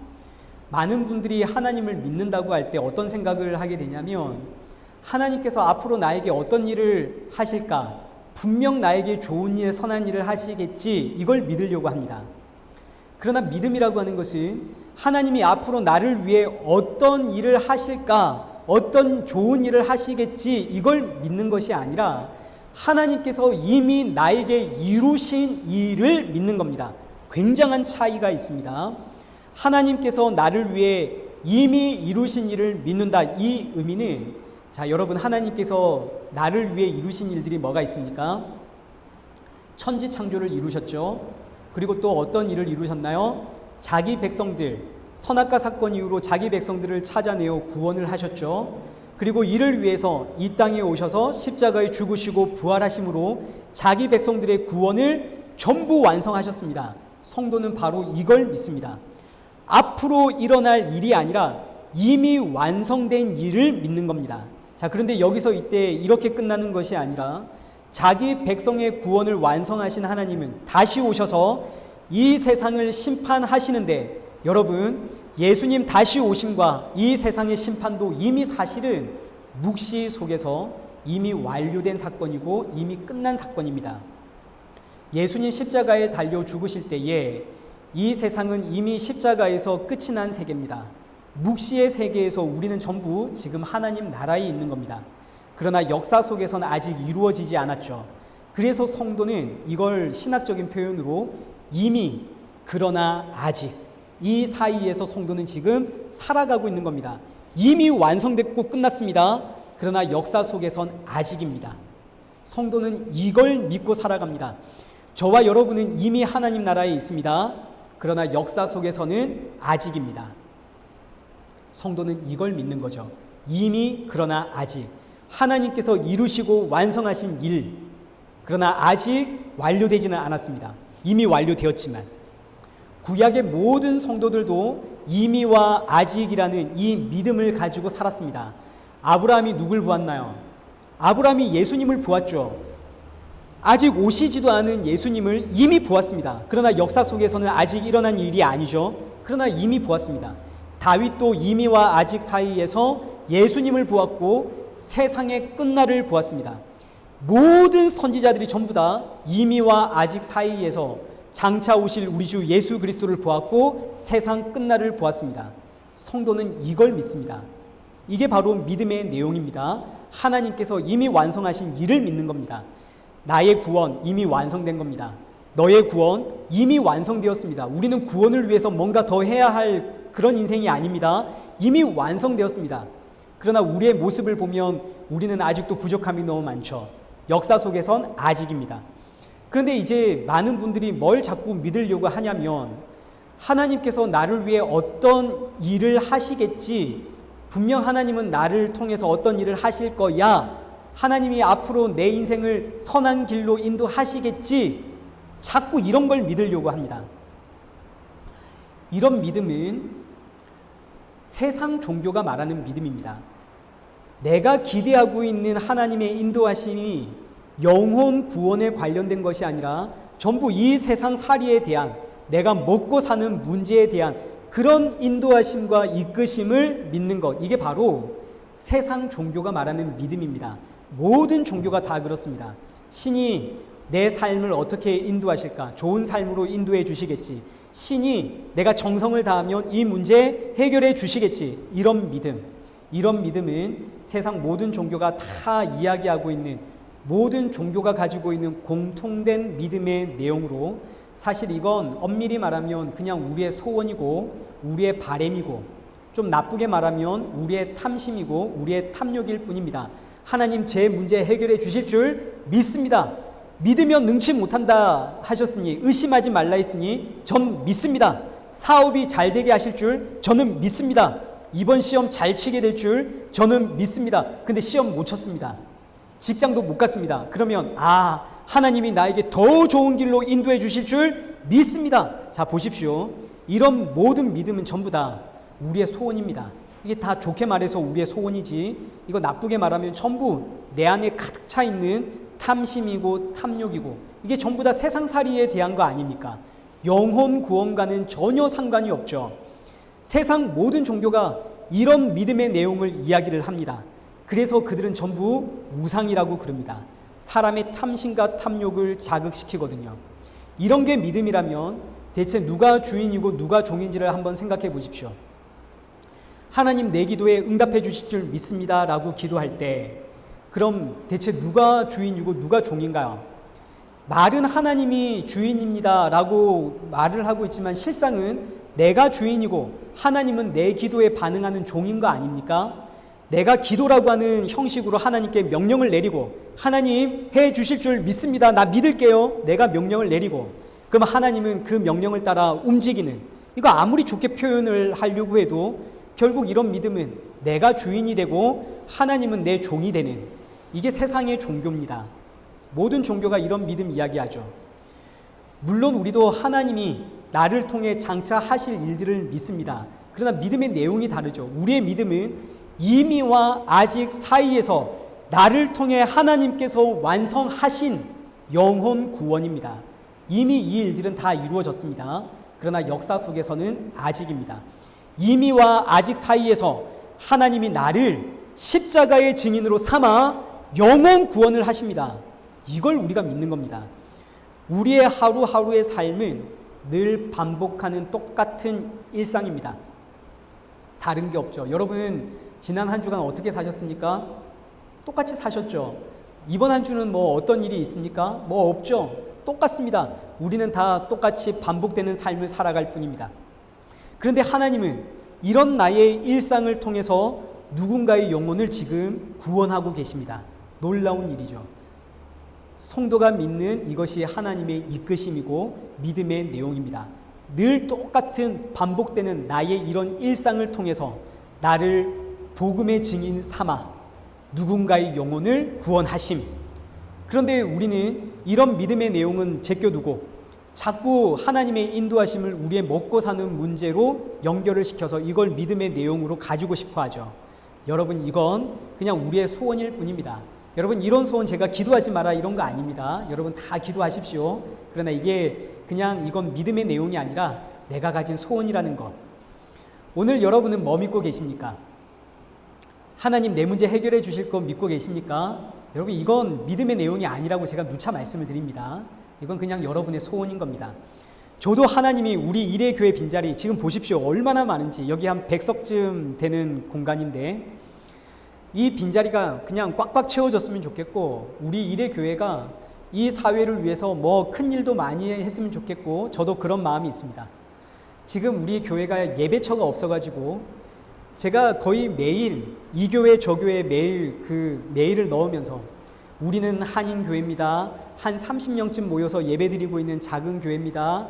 많은 분들이 하나님을 믿는다고 할 때 어떤 생각을 하게 되냐면 하나님께서 앞으로 나에게 어떤 일을 하실까? 분명 나에게 좋은 일, 선한 일을 하시겠지, 이걸 믿으려고 합니다. 그러나 믿음이라고 하는 것은 하나님이 앞으로 나를 위해 어떤 일을 하실까, 어떤 좋은 일을 하시겠지, 이걸 믿는 것이 아니라 하나님께서 이미 나에게 이루신 일을 믿는 겁니다. 굉장한 차이가 있습니다. 하나님께서 나를 위해 이미 이루신 일을 믿는다. 이 의미는, 자, 여러분, 하나님께서 나를 위해 이루신 일들이 뭐가 있습니까? 천지 창조를 이루셨죠. 그리고 또 어떤 일을 이루셨나요? 자기 백성들, 선악과 사건 이후로 자기 백성들을 찾아내어 구원을 하셨죠. 그리고 이를 위해서 이 땅에 오셔서 십자가에 죽으시고 부활하심으로 자기 백성들의 구원을 전부 완성하셨습니다. 성도는 바로 이걸 믿습니다. 앞으로 일어날 일이 아니라 이미 완성된 일을 믿는 겁니다. 자, 그런데 여기서 이때 이렇게 끝나는 것이 아니라 자기 백성의 구원을 완성하신 하나님은 다시 오셔서 이 세상을 심판하시는데, 여러분, 예수님 다시 오심과 이 세상의 심판도 이미 사실은 묵시 속에서 이미 완료된 사건이고 이미 끝난 사건입니다. 예수님 십자가에 달려 죽으실 때에 이 세상은 이미 십자가에서 끝이 난 세계입니다. 묵시의 세계에서 우리는 전부 지금 하나님 나라에 있는 겁니다. 그러나 역사 속에서는 아직 이루어지지 않았죠. 그래서 성도는 이걸 신학적인 표현으로 이미, 그러나 아직, 이 사이에서 성도는 지금 살아가고 있는 겁니다. 이미 완성됐고 끝났습니다. 그러나 역사 속에선 아직입니다. 성도는 이걸 믿고 살아갑니다. 저와 여러분은 이미 하나님 나라에 있습니다. 그러나 역사 속에서는 아직입니다. 성도는 이걸 믿는 거죠. 이미, 그러나 아직. 하나님께서 이루시고 완성하신 일, 그러나 아직 완료되지는 않았습니다. 이미 완료되었지만 구약의 모든 성도들도 이미와 아직이라는 이 믿음을 가지고 살았습니다. 아브라함이 누굴 보았나요? 아브라함이 예수님을 보았죠. 아직 오시지도 않은 예수님을 이미 보았습니다. 그러나 역사 속에서는 아직 일어난 일이 아니죠. 그러나 이미 보았습니다. 다윗도 이미와 아직 사이에서 예수님을 보았고 세상의 끝날을 보았습니다. 모든 선지자들이 전부 다 이미와 아직 사이에서 장차 오실 우리 주 예수 그리스도를 보았고 세상 끝날을 보았습니다. 성도는 이걸 믿습니다. 이게 바로 믿음의 내용입니다. 하나님께서 이미 완성하신 일을 믿는 겁니다. 나의 구원 이미 완성된 겁니다. 너의 구원 이미 완성되었습니다. 우리는 구원을 위해서 뭔가 더 해야 할 그런 인생이 아닙니다. 이미 완성되었습니다. 그러나 우리의 모습을 보면 우리는 아직도 부족함이 너무 많죠. 역사 속에선 아직입니다. 그런데 이제 많은 분들이 뭘 자꾸 믿으려고 하냐면 하나님께서 나를 위해 어떤 일을 하시겠지, 분명 하나님은 나를 통해서 어떤 일을 하실 거야, 하나님이 앞으로 내 인생을 선한 길로 인도하시겠지, 자꾸 이런 걸 믿으려고 합니다. 이런 믿음은 세상 종교가 말하는 믿음입니다. 내가 기대하고 있는 하나님의 인도하심이 영혼 구원에 관련된 것이 아니라 전부 이 세상 살이에 대한, 내가 먹고 사는 문제에 대한 그런 인도하심과 이끄심을 믿는 것, 이게 바로 세상 종교가 말하는 믿음입니다. 모든 종교가 다 그렇습니다. 신이 내 삶을 어떻게 인도하실까? 좋은 삶으로 인도해 주시겠지. 신이 내가 정성을 다하면 이 문제 해결해 주시겠지. 이런 믿음은 세상 모든 종교가 다 이야기하고 있는, 모든 종교가 가지고 있는 공통된 믿음의 내용으로, 사실 이건 엄밀히 말하면 그냥 우리의 소원이고 우리의 바램이고, 좀 나쁘게 말하면 우리의 탐심이고 우리의 탐욕일 뿐입니다. 하나님 제 문제 해결해 주실 줄 믿습니다. 믿으면 능치 못한다 하셨으니, 의심하지 말라 했으니 전 믿습니다. 사업이 잘 되게 하실 줄 저는 믿습니다. 이번 시험 잘 치게 될 줄 저는 믿습니다. 근데 시험 못 쳤습니다. 직장도 못 갔습니다. 그러면 하나님이 나에게 더 좋은 길로 인도해 주실 줄 믿습니다. 자, 보십시오. 이런 모든 믿음은 전부 다 우리의 소원입니다. 이게 다 좋게 말해서 우리의 소원이지, 이거 나쁘게 말하면 전부 내 안에 가득 차 있는 탐심이고 탐욕이고, 이게 전부 다 세상살이에 대한 거 아닙니까? 영혼 구원과는 전혀 상관이 없죠. 세상 모든 종교가 이런 믿음의 내용을 이야기를 합니다. 그래서 그들은 전부 우상이라고 그럽니다. 사람의 탐심과 탐욕을 자극시키거든요. 이런 게 믿음이라면 대체 누가 주인이고 누가 종인지를 한번 생각해 보십시오. 하나님 내 기도에 응답해 주실 줄 믿습니다 라고 기도할 때, 그럼 대체 누가 주인이고 누가 종인가요? 말은 하나님이 주인입니다 라고 말을 하고 있지만 실상은 내가 주인이고 하나님은 내 기도에 반응하는 종인 거 아닙니까? 내가 기도라고 하는 형식으로 하나님께 명령을 내리고, 하나님 해 주실 줄 믿습니다, 나 믿을게요, 내가 명령을 내리고, 그럼 하나님은 그 명령을 따라 움직이는, 이거 아무리 좋게 표현을 하려고 해도 결국 이런 믿음은 내가 주인이 되고 하나님은 내 종이 되는, 이게 세상의 종교입니다. 모든 종교가 이런 믿음 이야기하죠. 물론 우리도 하나님이 나를 통해 장차 하실 일들을 믿습니다. 그러나 믿음의 내용이 다르죠. 우리의 믿음은 이미와 아직 사이에서 나를 통해 하나님께서 완성하신 영혼 구원입니다. 이미 이 일들은 다 이루어졌습니다. 그러나 역사 속에서는 아직입니다. 이미와 아직 사이에서 하나님이 나를 십자가의 증인으로 삼아 영혼 구원을 하십니다. 이걸 우리가 믿는 겁니다. 우리의 하루하루의 삶은 늘 반복하는 똑같은 일상입니다. 다른 게 없죠. 여러분 지난 한 주간 어떻게 사셨습니까? 똑같이 사셨죠. 이번 한 주는 뭐 어떤 일이 있습니까? 뭐 없죠. 똑같습니다. 우리는 다 똑같이 반복되는 삶을 살아갈 뿐입니다. 그런데 하나님은 이런 나의 일상을 통해서 누군가의 영혼을 지금 구원하고 계십니다. 놀라운 일이죠. 성도가 믿는 이것이 하나님의 이끄심이고 믿음의 내용입니다. 늘 똑같은 반복되는 나의 이런 일상을 통해서 나를 복음의 증인 삼아 누군가의 영혼을 구원하심. 그런데 우리는 이런 믿음의 내용은 제껴두고 자꾸 하나님의 인도하심을 우리의 먹고 사는 문제로 연결을 시켜서 이걸 믿음의 내용으로 가지고 싶어 하죠. 여러분 이건 그냥 우리의 소원일 뿐입니다. 여러분 이런 소원 제가 기도하지 마라 이런 거 아닙니다. 여러분 다 기도하십시오. 그러나 이게 그냥 이건 믿음의 내용이 아니라 내가 가진 소원이라는 것. 오늘 여러분은 뭐 믿고 계십니까? 하나님 내 문제 해결해 주실 거 믿고 계십니까? 여러분 이건 믿음의 내용이 아니라고 제가 누차 말씀을 드립니다. 이건 그냥 여러분의 소원인 겁니다. 저도 하나님이 우리 일회교회 빈자리 지금 보십시오. 얼마나 많은지. 여기 한 100석쯤 되는 공간인데 이 빈자리가 그냥 꽉꽉 채워졌으면 좋겠고 우리 일회교회가 이 사회를 위해서 뭐 큰 일도 많이 했으면 좋겠고 저도 그런 마음이 있습니다. 지금 우리 교회가 예배처가 없어가지고 제가 거의 매일 이 교회 저 교회 매일 그 메일을 넣으면서 우리는 한인교회입니다. 한 30명쯤 모여서 예배드리고 있는 작은 교회입니다.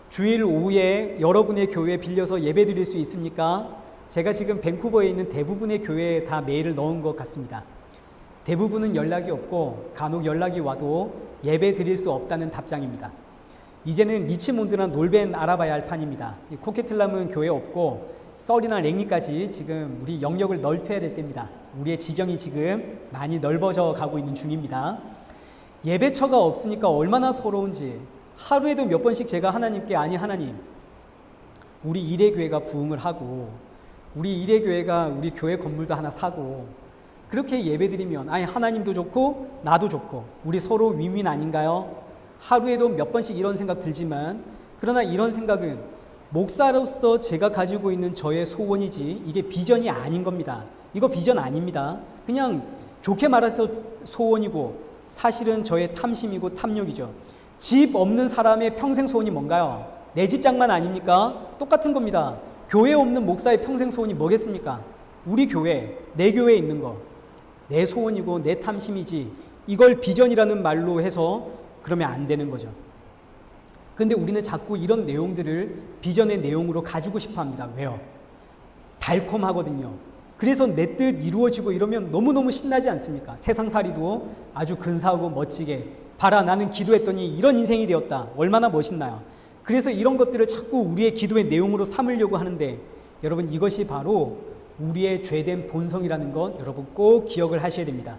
주일 오후에 여러분의 교회 빌려서 예배드릴 수 있습니까? 제가 지금 밴쿠버에 있는 대부분의 교회에 다 메일을 넣은 것 같습니다. 대부분은 연락이 없고 간혹 연락이 와도 예배 드릴 수 없다는 답장입니다. 이제는 리치몬드나 놀벤 알아봐야 할 판입니다. 코케틀람은 교회 없고 썰이나 랭리까지 지금 우리 영역을 넓혀야 될 때입니다. 우리의 지경이 지금 많이 넓어져 가고 있는 중입니다. 예배처가 없으니까 얼마나 서러운지 하루에도 몇 번씩 제가 하나님께 아니 하나님 우리 일회교회가 부흥을 하고 우리 일회교회가 우리 교회 건물도 하나 사고 그렇게 예배드리면 아니 하나님도 좋고 나도 좋고 우리 서로 윈윈 아닌가요? 하루에도 몇 번씩 이런 생각 들지만 그러나 이런 생각은 목사로서 제가 가지고 있는 저의 소원이지 이게 비전이 아닌 겁니다. 이거 비전 아닙니다. 그냥 좋게 말해서 소원이고 사실은 저의 탐심이고 탐욕이죠. 집 없는 사람의 평생 소원이 뭔가요? 내 집장만 아닙니까? 똑같은 겁니다. 교회 없는 목사의 평생 소원이 뭐겠습니까? 우리 교회, 내 교회에 있는 거. 내 소원이고 내 탐심이지 이걸 비전이라는 말로 해서 그러면 안 되는 거죠. 그런데 우리는 자꾸 이런 내용들을 비전의 내용으로 가지고 싶어 합니다. 왜요? 달콤하거든요. 그래서 내 뜻 이루어지고 이러면 너무너무 신나지 않습니까? 세상살이도 아주 근사하고 멋지게 봐라 나는 기도했더니 이런 인생이 되었다. 얼마나 멋있나요? 그래서 이런 것들을 자꾸 우리의 기도의 내용으로 삼으려고 하는데 여러분 이것이 바로 우리의 죄된 본성이라는 것 여러분 꼭 기억을 하셔야 됩니다.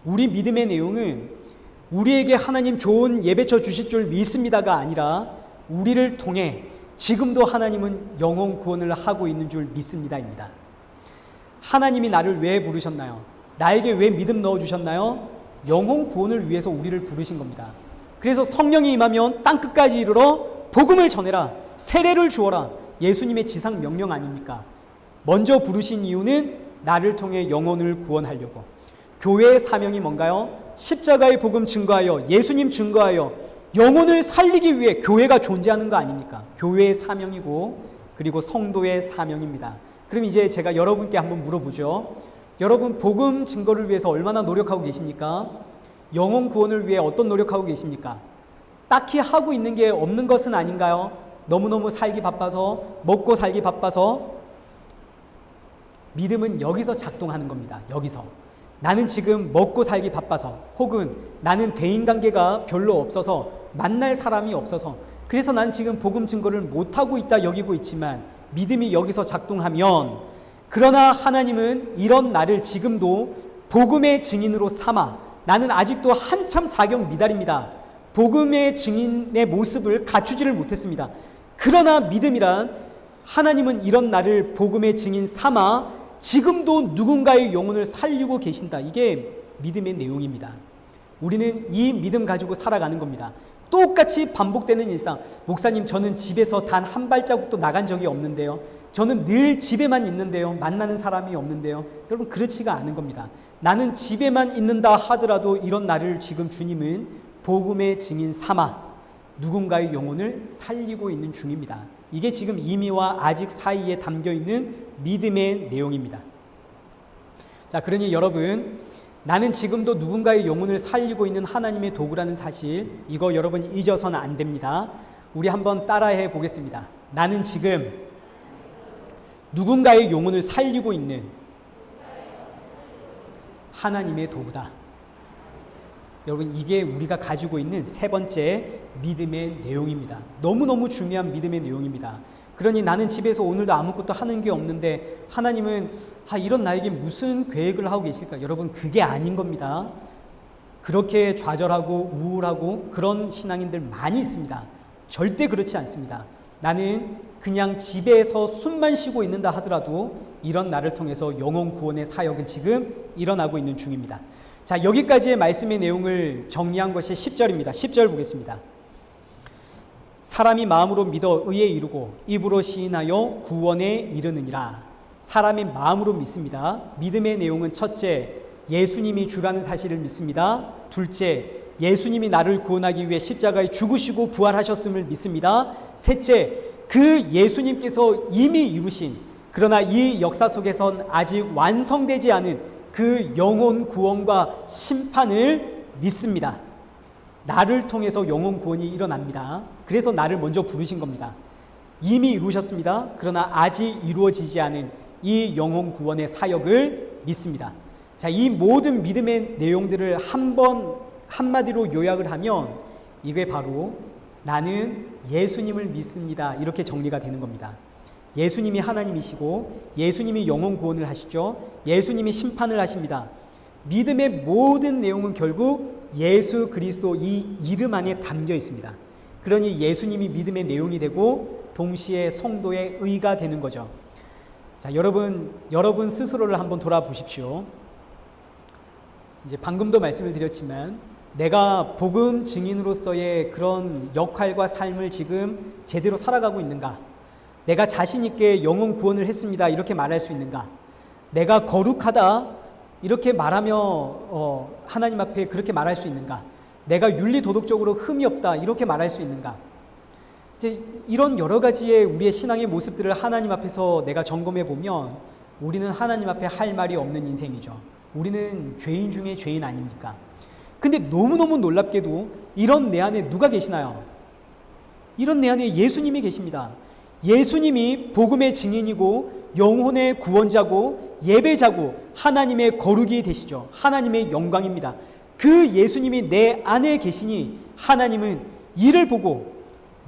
우리 믿음의 내용은 우리에게 하나님 좋은 예배처 주실 줄 믿습니다가 아니라 우리를 통해 지금도 하나님은 영혼 구원을 하고 있는 줄 믿습니다입니다. 하나님이 나를 왜 부르셨나요? 나에게 왜 믿음 넣어주셨나요? 영혼 구원을 위해서 우리를 부르신 겁니다. 그래서 성령이 임하면 땅끝까지 이르러 복음을 전해라. 세례를 주어라. 예수님의 지상 명령 아닙니까? 먼저 부르신 이유는 나를 통해 영혼을 구원하려고. 교회의 사명이 뭔가요? 십자가의 복음 증거하여 예수님 증거하여 영혼을 살리기 위해 교회가 존재하는 거 아닙니까? 교회의 사명이고 그리고 성도의 사명입니다. 그럼 이제 제가 여러분께 한번 물어보죠. 여러분 복음 증거를 위해서 얼마나 노력하고 계십니까? 영혼 구원을 위해 어떤 노력하고 계십니까? 딱히 하고 있는 게 없는 것은 아닌가요? 너무너무 살기 바빠서 먹고 살기 바빠서 믿음은 여기서 작동하는 겁니다. 여기서 나는 지금 먹고 살기 바빠서 혹은 나는 대인관계가 별로 없어서 만날 사람이 없어서 그래서 난 지금 복음 증거를 못하고 있다 여기고 있지만 믿음이 여기서 작동하면 그러나 하나님은 이런 나를 지금도 복음의 증인으로 삼아 나는 아직도 한참 자격 미달입니다. 복음의 증인의 모습을 갖추지를 못했습니다. 그러나 믿음이란 하나님은 이런 나를 복음의 증인 삼아 지금도 누군가의 영혼을 살리고 계신다. 이게 믿음의 내용입니다. 우리는 이 믿음 가지고 살아가는 겁니다. 똑같이 반복되는 일상. 목사님, 저는 집에서 단 한 발자국도 나간 적이 없는데요. 저는 늘 집에만 있는데요. 만나는 사람이 없는데요. 여러분, 그렇지가 않은 겁니다. 나는 집에만 있는다 하더라도 이런 나를 지금 주님은 복음의 증인 삼아 누군가의 영혼을 살리고 있는 중입니다. 이게 지금 이미와 아직 사이에 담겨 있는 믿음의 내용입니다. 자, 그러니 여러분, 나는 지금도 누군가의 영혼을 살리고 있는 하나님의 도구라는 사실, 이거 여러분 잊어서는 안 됩니다. 우리 한번 따라해 보겠습니다. 나는 지금 누군가의 영혼을 살리고 있는 하나님의 도구다. 여러분, 이게 우리가 가지고 있는 세 번째 믿음의 내용입니다. 너무너무 중요한 믿음의 내용입니다. 그러니 나는 집에서 오늘도 아무것도 하는 게 없는데 하나님은 이런 나에게 무슨 계획을 하고 계실까? 여러분, 그게 아닌 겁니다. 그렇게 좌절하고 우울하고 그런 신앙인들 많이 있습니다. 절대 그렇지 않습니다. 나는 그냥 집에서 숨만 쉬고 있는다 하더라도 이런 나를 통해서 영혼 구원의 사역은 지금 일어나고 있는 중입니다. 자, 여기까지의 말씀의 내용을 정리한 것이 10절입니다. 10절 보겠습니다. 사람이 마음으로 믿어 의에 이르고 입으로 시인하여 구원에 이르느니라. 사람이 마음으로 믿습니다. 믿음의 내용은 첫째, 예수님이 주라는 사실을 믿습니다. 둘째, 예수님이 나를 구원하기 위해 십자가에 죽으시고 부활하셨음을 믿습니다. 셋째, 그 예수님께서 이미 이루신, 그러나 이 역사 속에선 아직 완성되지 않은 그 영혼 구원과 심판을 믿습니다. 나를 통해서 영혼 구원이 일어납니다. 그래서 나를 먼저 부르신 겁니다. 이미 이루셨습니다. 그러나 아직 이루어지지 않은 이 영혼 구원의 사역을 믿습니다. 자, 이 모든 믿음의 내용들을 한마디로 요약을 하면 이게 바로 나는 예수님을 믿습니다. 이렇게 정리가 되는 겁니다. 예수님이 하나님이시고 예수님이 영혼 구원을 하시죠. 예수님이 심판을 하십니다. 믿음의 모든 내용은 결국 예수 그리스도 이 이름 안에 담겨 있습니다. 그러니 예수님이 믿음의 내용이 되고 동시에 성도의 의가 되는 거죠. 자, 여러분 스스로를 한번 돌아보십시오. 이제 방금도 말씀을 드렸지만 내가 복음 증인으로서의 그런 역할과 삶을 지금 제대로 살아가고 있는가? 내가 자신 있게 영혼 구원을 했습니다. 이렇게 말할 수 있는가? 내가 거룩하다. 이렇게 말하며 하나님 앞에 그렇게 말할 수 있는가? 내가 윤리 도덕적으로 흠이 없다. 이렇게 말할 수 있는가? 이제 이런 여러 가지의 우리의 신앙의 모습들을 하나님 앞에서 내가 점검해 보면 우리는 하나님 앞에 할 말이 없는 인생이죠. 우리는 죄인 중에 죄인 아닙니까? 근데 너무너무 놀랍게도 이런 내 안에 누가 계시나요? 이런 내 안에 예수님이 계십니다. 예수님이 복음의 증인이고 영혼의 구원자고 예배자고 하나님의 거룩이 되시죠. 하나님의 영광입니다. 그 예수님이 내 안에 계시니 하나님은 이를 보고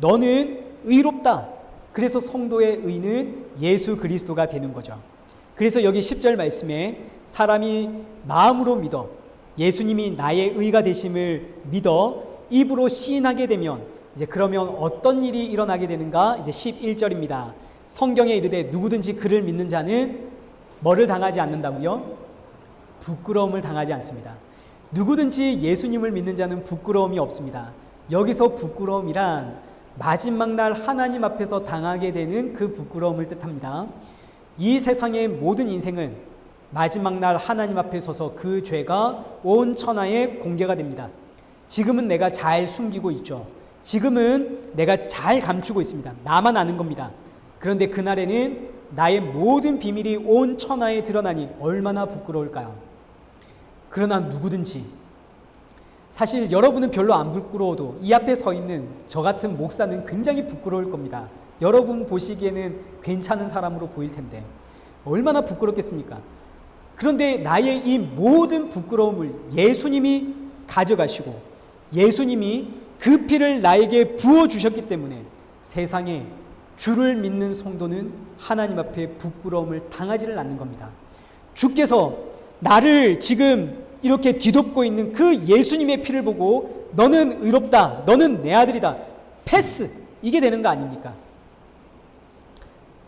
너는 의롭다. 그래서 성도의 의는 예수 그리스도가 되는 거죠. 그래서 여기 10절 말씀에 사람이 마음으로 믿어 예수님이 나의 의가 되심을 믿어 입으로 시인하게 되면 이제 그러면 어떤 일이 일어나게 되는가? 이제 11절입니다. 성경에 이르되 누구든지 그를 믿는 자는 뭐를 당하지 않는다고요? 부끄러움을 당하지 않습니다. 누구든지 예수님을 믿는 자는 부끄러움이 없습니다. 여기서 부끄러움이란 마지막 날 하나님 앞에서 당하게 되는 그 부끄러움을 뜻합니다. 이 세상의 모든 인생은 마지막 날 하나님 앞에 서서 그 죄가 온 천하에 공개가 됩니다. 지금은 내가 잘 숨기고 있죠. 지금은 내가 잘 감추고 있습니다. 나만 아는 겁니다. 그런데 그날에는 나의 모든 비밀이 온 천하에 드러나니 얼마나 부끄러울까요? 그러나 누구든지, 사실 여러분은 별로 안 부끄러워도 이 앞에 서 있는 저 같은 목사는 굉장히 부끄러울 겁니다. 여러분 보시기에는 괜찮은 사람으로 보일 텐데 얼마나 부끄럽겠습니까? 그런데 나의 이 모든 부끄러움을 예수님이 가져가시고 예수님이 그 피를 나에게 부어주셨기 때문에 세상에 주를 믿는 성도는 하나님 앞에 부끄러움을 당하지를 않는 겁니다. 주께서 나를 지금 이렇게 뒤덮고 있는 그 예수님의 피를 보고 너는 의롭다, 너는 내 아들이다, 패스, 이게 되는 거 아닙니까?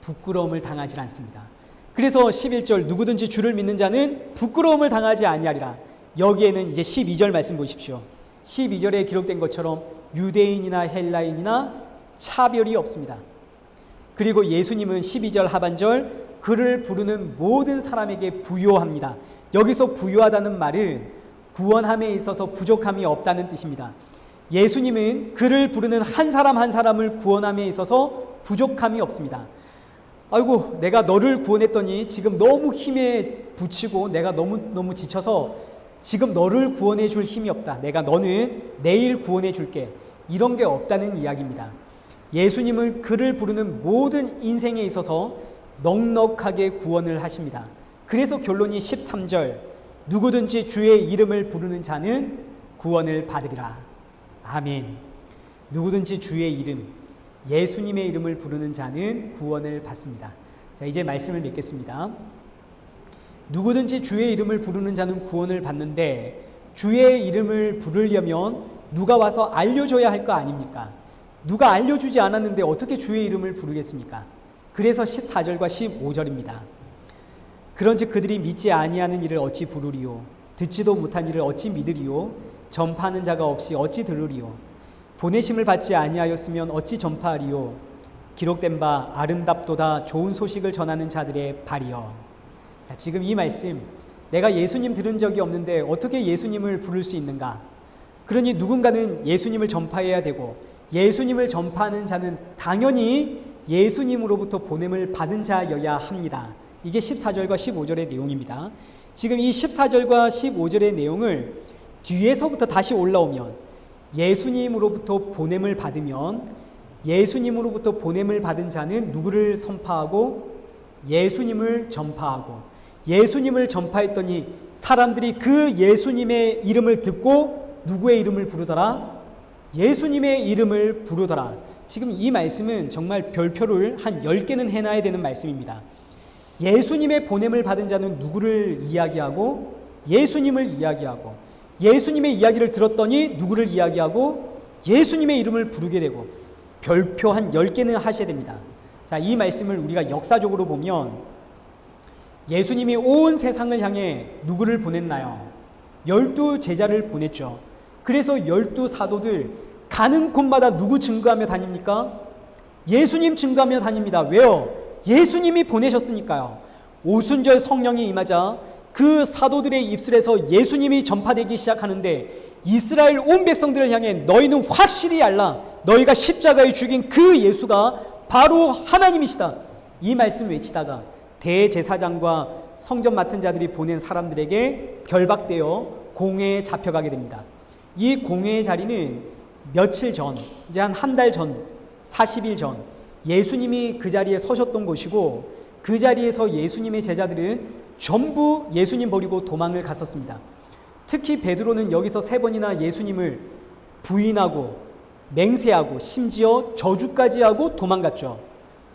부끄러움을 당하지 않습니다. 그래서 11절 누구든지 주를 믿는 자는 부끄러움을 당하지 아니하리라. 여기에는 이제 12절 말씀 보십시오. 12절에 기록된 것처럼 유대인이나 헬라인이나 차별이 없습니다. 그리고 예수님은 12절 하반절 그를 부르는 모든 사람에게 부요합니다. 여기서 부요하다는 말은 구원함에 있어서 부족함이 없다는 뜻입니다. 예수님은 그를 부르는 한 사람 한 사람을 구원함에 있어서 부족함이 없습니다. 아이고, 내가 너를 구원했더니 지금 너무 힘에 부치고 내가 너무 지쳐서 지금 너를 구원해 줄 힘이 없다. 내가 너는 내일 구원해 줄게. 이런 게 없다는 이야기입니다. 예수님은 그를 부르는 모든 인생에 있어서 넉넉하게 구원을 하십니다. 그래서 결론이 13절 누구든지 주의 이름을 부르는 자는 구원을 받으리라. 아멘. 누구든지 주의 이름, 예수님의 이름을 부르는 자는 구원을 받습니다. 자, 이제 말씀을 맺겠습니다. 누구든지 주의 이름을 부르는 자는 구원을 받는데 주의 이름을 부르려면 누가 와서 알려줘야 할 거 아닙니까? 누가 알려주지 않았는데 어떻게 주의 이름을 부르겠습니까? 그래서 14절과 15절입니다. 그런즉 그들이 믿지 아니하는 이를 어찌 부르리요? 듣지도 못한 이를 어찌 믿으리요? 전파하는 자가 없이 어찌 들으리요? 보내심을 받지 아니하였으면 어찌 전파하리요? 기록된 바 아름답도다 좋은 소식을 전하는 자들의 발이여. 자, 지금 이 말씀, 내가 예수님 들은 적이 없는데 어떻게 예수님을 부를 수 있는가? 그러니 누군가는 예수님을 전파해야 되고, 예수님을 전파하는 자는 당연히 예수님으로부터 보냄을 받은 자여야 합니다. 이게 14절과 15절의 내용입니다. 지금 이 14절과 15절의 내용을 뒤에서부터 다시 올라오면 예수님으로부터 보냄을 받으면 예수님으로부터 보냄을 받은 자는 누구를 선파하고 예수님을 전파하고, 예수님을 전파했더니 사람들이 그 예수님의 이름을 듣고 누구의 이름을 부르더라? 예수님의 이름을 부르더라. 지금 이 말씀은 정말 별표를 한 10개는 해놔야 되는 말씀입니다. 예수님의 보냄을 받은 자는 누구를 이야기하고 예수님을 이야기하고, 예수님의 이야기를 들었더니 누구를 이야기하고 예수님의 이름을 부르게 되고, 별표 한 10개는 하셔야 됩니다. 자, 이 말씀을 우리가 역사적으로 보면 예수님이 온 세상을 향해 누구를 보냈나요? 12 제자를 보냈죠. 그래서 12 사도들 가는 곳마다 누구 증거하며 다닙니까? 예수님 증거하며 다닙니다. 왜요? 예수님이 보내셨으니까요. 오순절 성령이 임하자 그 사도들의 입술에서 예수님이 전파되기 시작하는데 이스라엘 온 백성들을 향해 너희는 확실히 알라. 너희가 십자가에 죽인 그 예수가 바로 하나님이시다. 이 말씀 외치다가 대제사장과 성전 맡은 자들이 보낸 사람들에게 결박되어 공회에 잡혀가게 됩니다. 이 공회의 자리는 며칠 전, 이제 한 달 전, 40일 전 예수님이 그 자리에 서셨던 곳이고, 그 자리에서 예수님의 제자들은 전부 예수님 버리고 도망을 갔었습니다. 특히 베드로는 여기서 3번이나 예수님을 부인하고 맹세하고 심지어 저주까지 하고 도망갔죠.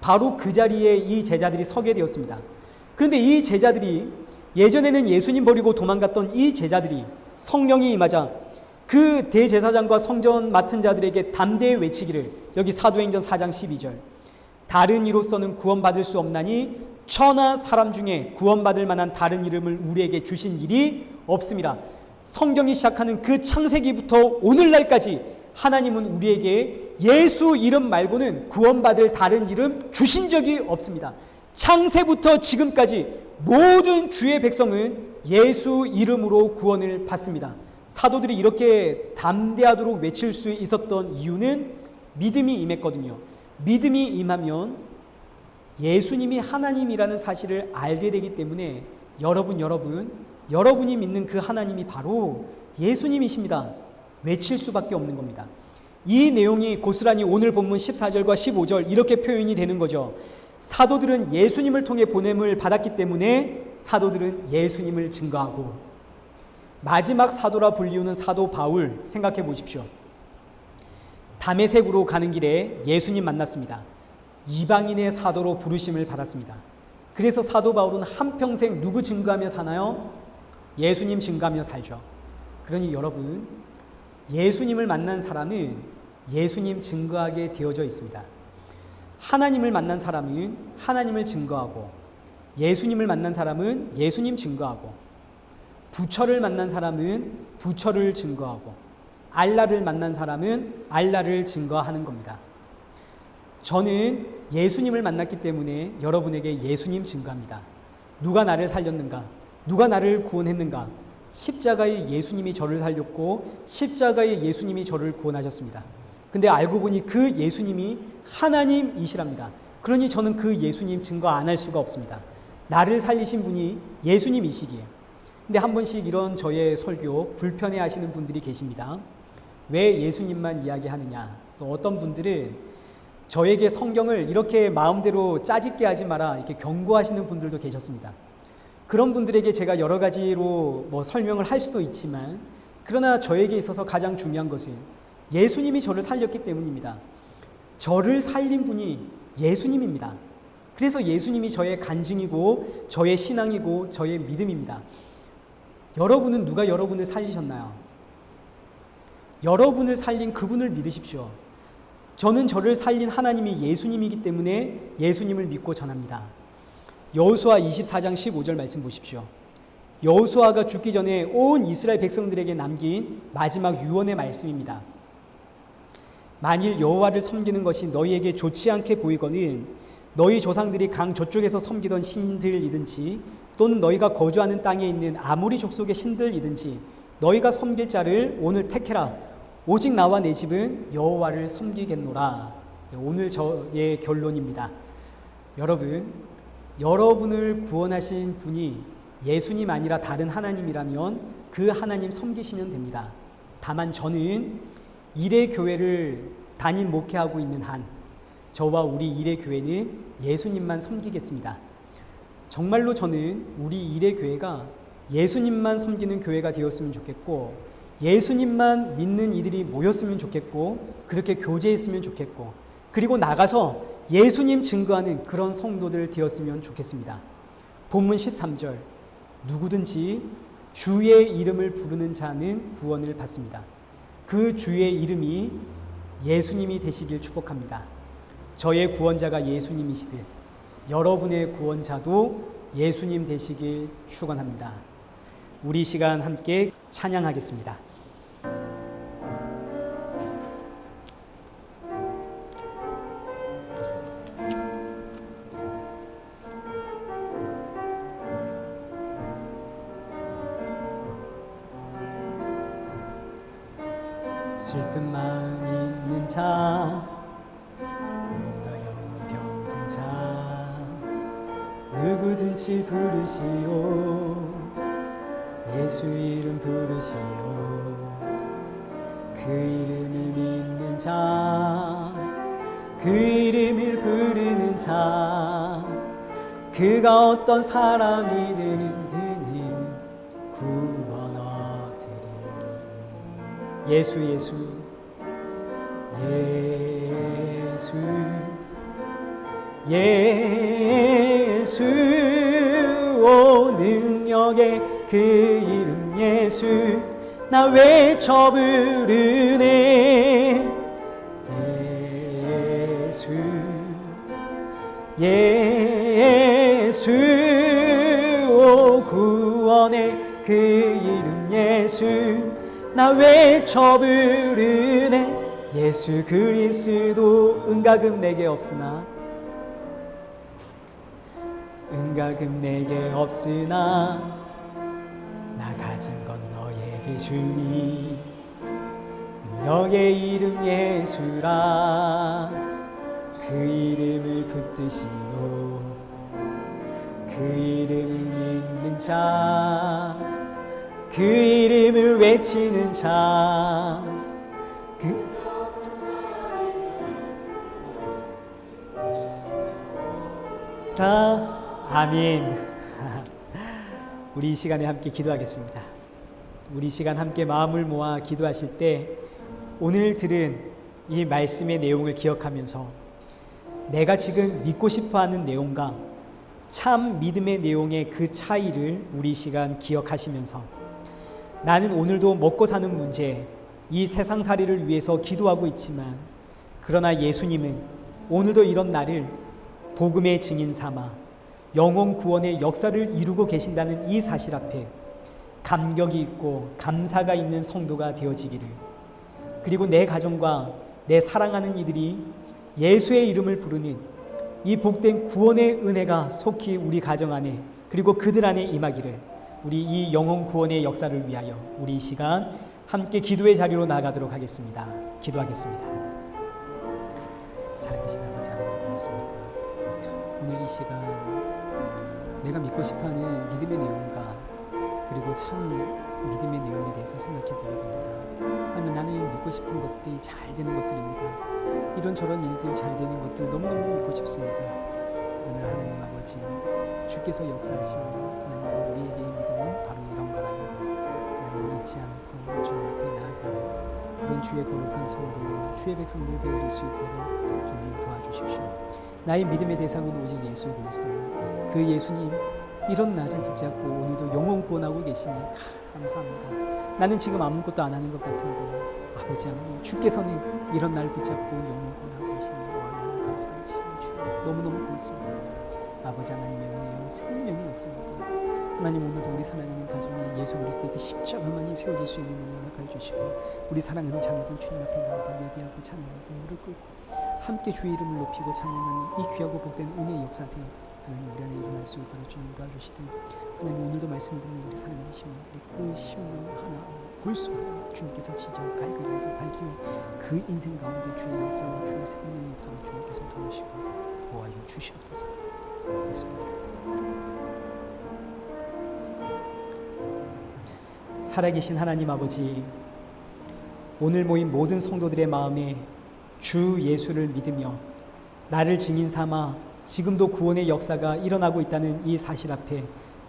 바로 그 자리에 이 제자들이 서게 되었습니다. 그런데 이 제자들이, 예전에는 예수님 버리고 도망갔던 이 제자들이 성령이 임하자 그 대제사장과 성전 맡은 자들에게 담대히 외치기를, 여기 사도행전 4장 12절, 다른 이로서는 구원받을 수 없나니 천하 사람 중에 구원받을 만한 다른 이름을 우리에게 주신 일이 없습니다. 성경이 시작하는 그 창세기부터 오늘날까지 하나님은 우리에게 예수 이름 말고는 구원받을 다른 이름 주신 적이 없습니다. 창세부터 지금까지 모든 주의 백성은 예수 이름으로 구원을 받습니다. 사도들이 이렇게 담대하도록 외칠 수 있었던 이유는 믿음이 임했거든요. 믿음이 임하면 예수님이 하나님이라는 사실을 알게 되기 때문에 여러분이 믿는 그 하나님이 바로 예수님이십니다. 외칠 수밖에 없는 겁니다. 이 내용이 고스란히 오늘 본문 14절과 15절 이렇게 표현이 되는 거죠. 사도들은 예수님을 통해 보냄을 받았기 때문에 사도들은 예수님을 증거하고, 마지막 사도라 불리우는 사도 바울 생각해 보십시오. 다메섹으로 가는 길에 예수님 만났습니다. 이방인의 사도로 부르심을 받았습니다. 그래서 사도 바울은 한평생 누구 증거하며 사나요? 예수님 증거하며 살죠. 그러니 여러분, 예수님을 만난 사람은 예수님 증거하게 되어져 있습니다. 하나님을 만난 사람은 하나님을 증거하고, 예수님을 만난 사람은 예수님 증거하고, 부처를 만난 사람은 부처를 증거하고, 알라를 만난 사람은 알라를 증거하는 겁니다. 저는 예수님을 만났기 때문에 여러분에게 예수님 증거합니다. 누가 나를 살렸는가? 누가 나를 구원했는가? 십자가의 예수님이 저를 살렸고 십자가의 예수님이 저를 구원하셨습니다. 근데 알고 보니 그 예수님이 하나님이시랍니다. 그러니 저는 그 예수님 증거 안 할 수가 없습니다. 나를 살리신 분이 예수님이시기에. 근데 한 번씩 이런 저의 설교 불편해 하시는 분들이 계십니다. 왜 예수님만 이야기하느냐? 또 어떤 분들은 저에게 성경을 이렇게 마음대로 짜집게 하지 마라 이렇게 경고하시는 분들도 계셨습니다. 그런 분들에게 제가 여러 가지로 설명을 할 수도 있지만, 그러나 저에게 있어서 가장 중요한 것은 예수님이 저를 살렸기 때문입니다. 저를 살린 분이 예수님입니다. 그래서 예수님이 저의 간증이고 저의 신앙이고 저의 믿음입니다. 여러분은 누가 여러분을 살리셨나요? 여러분을 살린 그분을 믿으십시오. 저는 저를 살린 하나님이 예수님이기 때문에 예수님을 믿고 전합니다. 여호수아 24장 15절 말씀 보십시오. 여호수아가 죽기 전에 온 이스라엘 백성들에게 남긴 마지막 유언의 말씀입니다. 만일 여호와를 섬기는 것이 너희에게 좋지 않게 보이거든 너희 조상들이 강 저쪽에서 섬기던 신들이든지 또는 너희가 거주하는 땅에 있는 아모리 족속의 신들이든지 너희가 섬길 자를 오늘 택해라. 오직 나와 내 집은 여호와를 섬기겠노라. 오늘 저의 결론입니다. 여러분을 구원하신 분이 예수님 아니라 다른 하나님이라면 그 하나님 섬기시면 됩니다. 다만 저는 일의 교회를 담임 목회하고 있는 한 저와 우리 일의 교회는 예수님만 섬기겠습니다. 정말로 저는 우리 일의 교회가 예수님만 섬기는 교회가 되었으면 좋겠고, 예수님만 믿는 이들이 모였으면 좋겠고, 그렇게 교제했으면 좋겠고, 그리고 나가서 예수님 증거하는 그런 성도들 되었으면 좋겠습니다. 본문 13절, 누구든지 주의 이름을 부르는 자는 구원을 받습니다. 그 주의 이름이 예수님이 되시길 축복합니다. 저의 구원자가 예수님이시듯 여러분의 구원자도 예수님 되시길 축원합니다. 우리 시간 함께 찬양하겠습니다. 슬픈 마음 있는 자, 몸과 영혼 병든 자, 누구든지 부르시오. 예수 이름 부르시오. 그 이름을 믿는 자, 그 이름을 부르는 자, 그가 어떤 사람이든 그는 구원 얻으리. 예수 예수 예수 예수 오 능력의 그 이름 예수 나 외쳐 부르네. 예수 예수 오 구원의 그 이름 예수 나 외쳐 부르네. 예수 그리스도 은가금 내게 없으나 은가금 내게 없으나 나 가진 건 너에게 주니. 능력의 이름 예수라. 그 이름을 붙드시오. 그 이름을 믿는 자, 그 이름을 외치는 자, 아멘. 우리 이 시간에 함께 기도하겠습니다. 우리 이 시간 함께 마음을 모아 기도하실 때 오늘 들은 이 말씀의 내용을 기억하면서 내가 지금 믿고 싶어하는 내용과 참 믿음의 내용의 그 차이를 우리 이 시간 기억하시면서 나는 오늘도 먹고 사는 문제, 이 세상살이를 위해서 기도하고 있지만 그러나 예수님은 오늘도 이런 나를 복음의 증인 삼아 영혼 구원의 역사를 이루고 계신다는 이 사실 앞에 감격이 있고 감사가 있는 성도가 되어지기를 그리고 내 가정과 내 사랑하는 이들이 예수의 이름을 부르는 이 복된 구원의 은혜가 속히 우리 가정 안에 그리고 그들 안에 임하기를, 우리 이 영혼 구원의 역사를 위하여 우리 이 시간 함께 기도의 자리로 나아가도록 하겠습니다. 기도하겠습니다. 살아계신 아버지 하나님, 고맙습니다. 오늘 이 시간 내가 믿고 싶어하는 믿음의 내용과 그리고 참 믿음의 내용에 대해서 생각해 보게 됩니다. 하나님, 나는 믿고 싶은 것들이 잘 되는 것들입니다. 이런저런 일들 잘 되는 것들 너무너무 믿고 싶습니다. 그러나 하나님 아버지, 주께서 역사하시면 하나님 우리에게 믿음은 바로 이런 거라는 거, 하나님 잊지 않고 주 앞에 나아가는 그런 주의 거룩한 성도, 주의 백성들 되어질 수 있도록 주님 도와주십시오. 나의 믿음의 대상은 오직 예수 그리스도요. 그 예수님, 이런 나를 붙잡고 오늘도 영혼 구원하고 계시니 감사합니다. 나는 지금 아무것도 안 하는 것 같은데 아버지 하나님, 주께서는 이런 날 붙잡고 영혼 구원하고 계시니 얼마나 감사한지 주님 너무너무 고맙습니다. 아버지 하나님의 은혜요, 생명의 역사입니다. 하나님, 오늘도 우리 사랑하는 가정에 예수 그리스도의 그 십자가만이 세워질 수 있는 은혜를 가해주시고, 우리 사랑하는 자녀들 주님 앞에 나아가 예배하고 찬양하고 무릎 꿇고 함께 주의 이름을 높이고 찬양하는 이 귀하고 복된 은혜의 역사들 하나님 우리 안에 일어날 수 있도록 주님 도와주시되, 하나님 오늘도 말씀 듣는 우리 사랑하는 신명들이 그 신명 하나 골수 하나 주님께서 지져 갈그하게 밝히어 그 인생 가운데 주의 역사와 주의 생명이 있도록 주님께서 도우시고 보호하여 주시옵소서. 예수님 이름으로. 살아계신 하나님 아버지, 오늘 모인 모든 성도들의 마음에 주 예수를 믿으며 나를 증인 삼아 지금도 구원의 역사가 일어나고 있다는 이 사실 앞에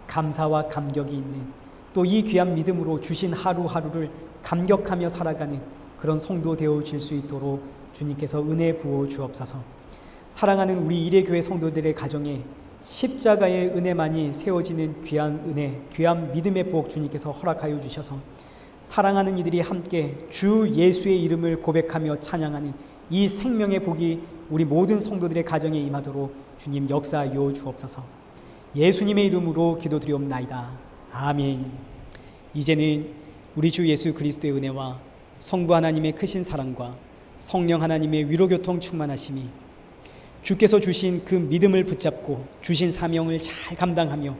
감사와 감격이 있는, 또 이 귀한 믿음으로 주신 하루하루를 감격하며 살아가는 그런 성도 되어질 수 있도록 주님께서 은혜 부어 주옵소서. 사랑하는 우리 이레교회 성도들의 가정에 십자가의 은혜만이 세워지는 귀한 은혜, 귀한 믿음의 복 주님께서 허락하여 주셔서 사랑하는 이들이 함께 주 예수의 이름을 고백하며 찬양하는 이 생명의 복이 우리 모든 성도들의 가정에 임하도록 주님 역사하여 주옵소서. 예수님의 이름으로 기도드리옵나이다. 아멘. 이제는 우리 주 예수 그리스도의 은혜와 성부 하나님의 크신 사랑과 성령 하나님의 위로교통 충만하심이, 주께서 주신 그 믿음을 붙잡고 주신 사명을 잘 감당하며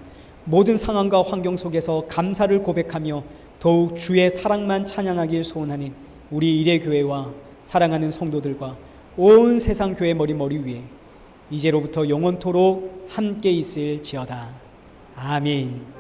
모든 상황과 환경 속에서 감사를 고백하며 더욱 주의 사랑만 찬양하길 소원하는 우리 이레교회와 사랑하는 성도들과 온 세상 교회 머리 위에 이제로부터 영원토록 함께 있을지어다. 아멘.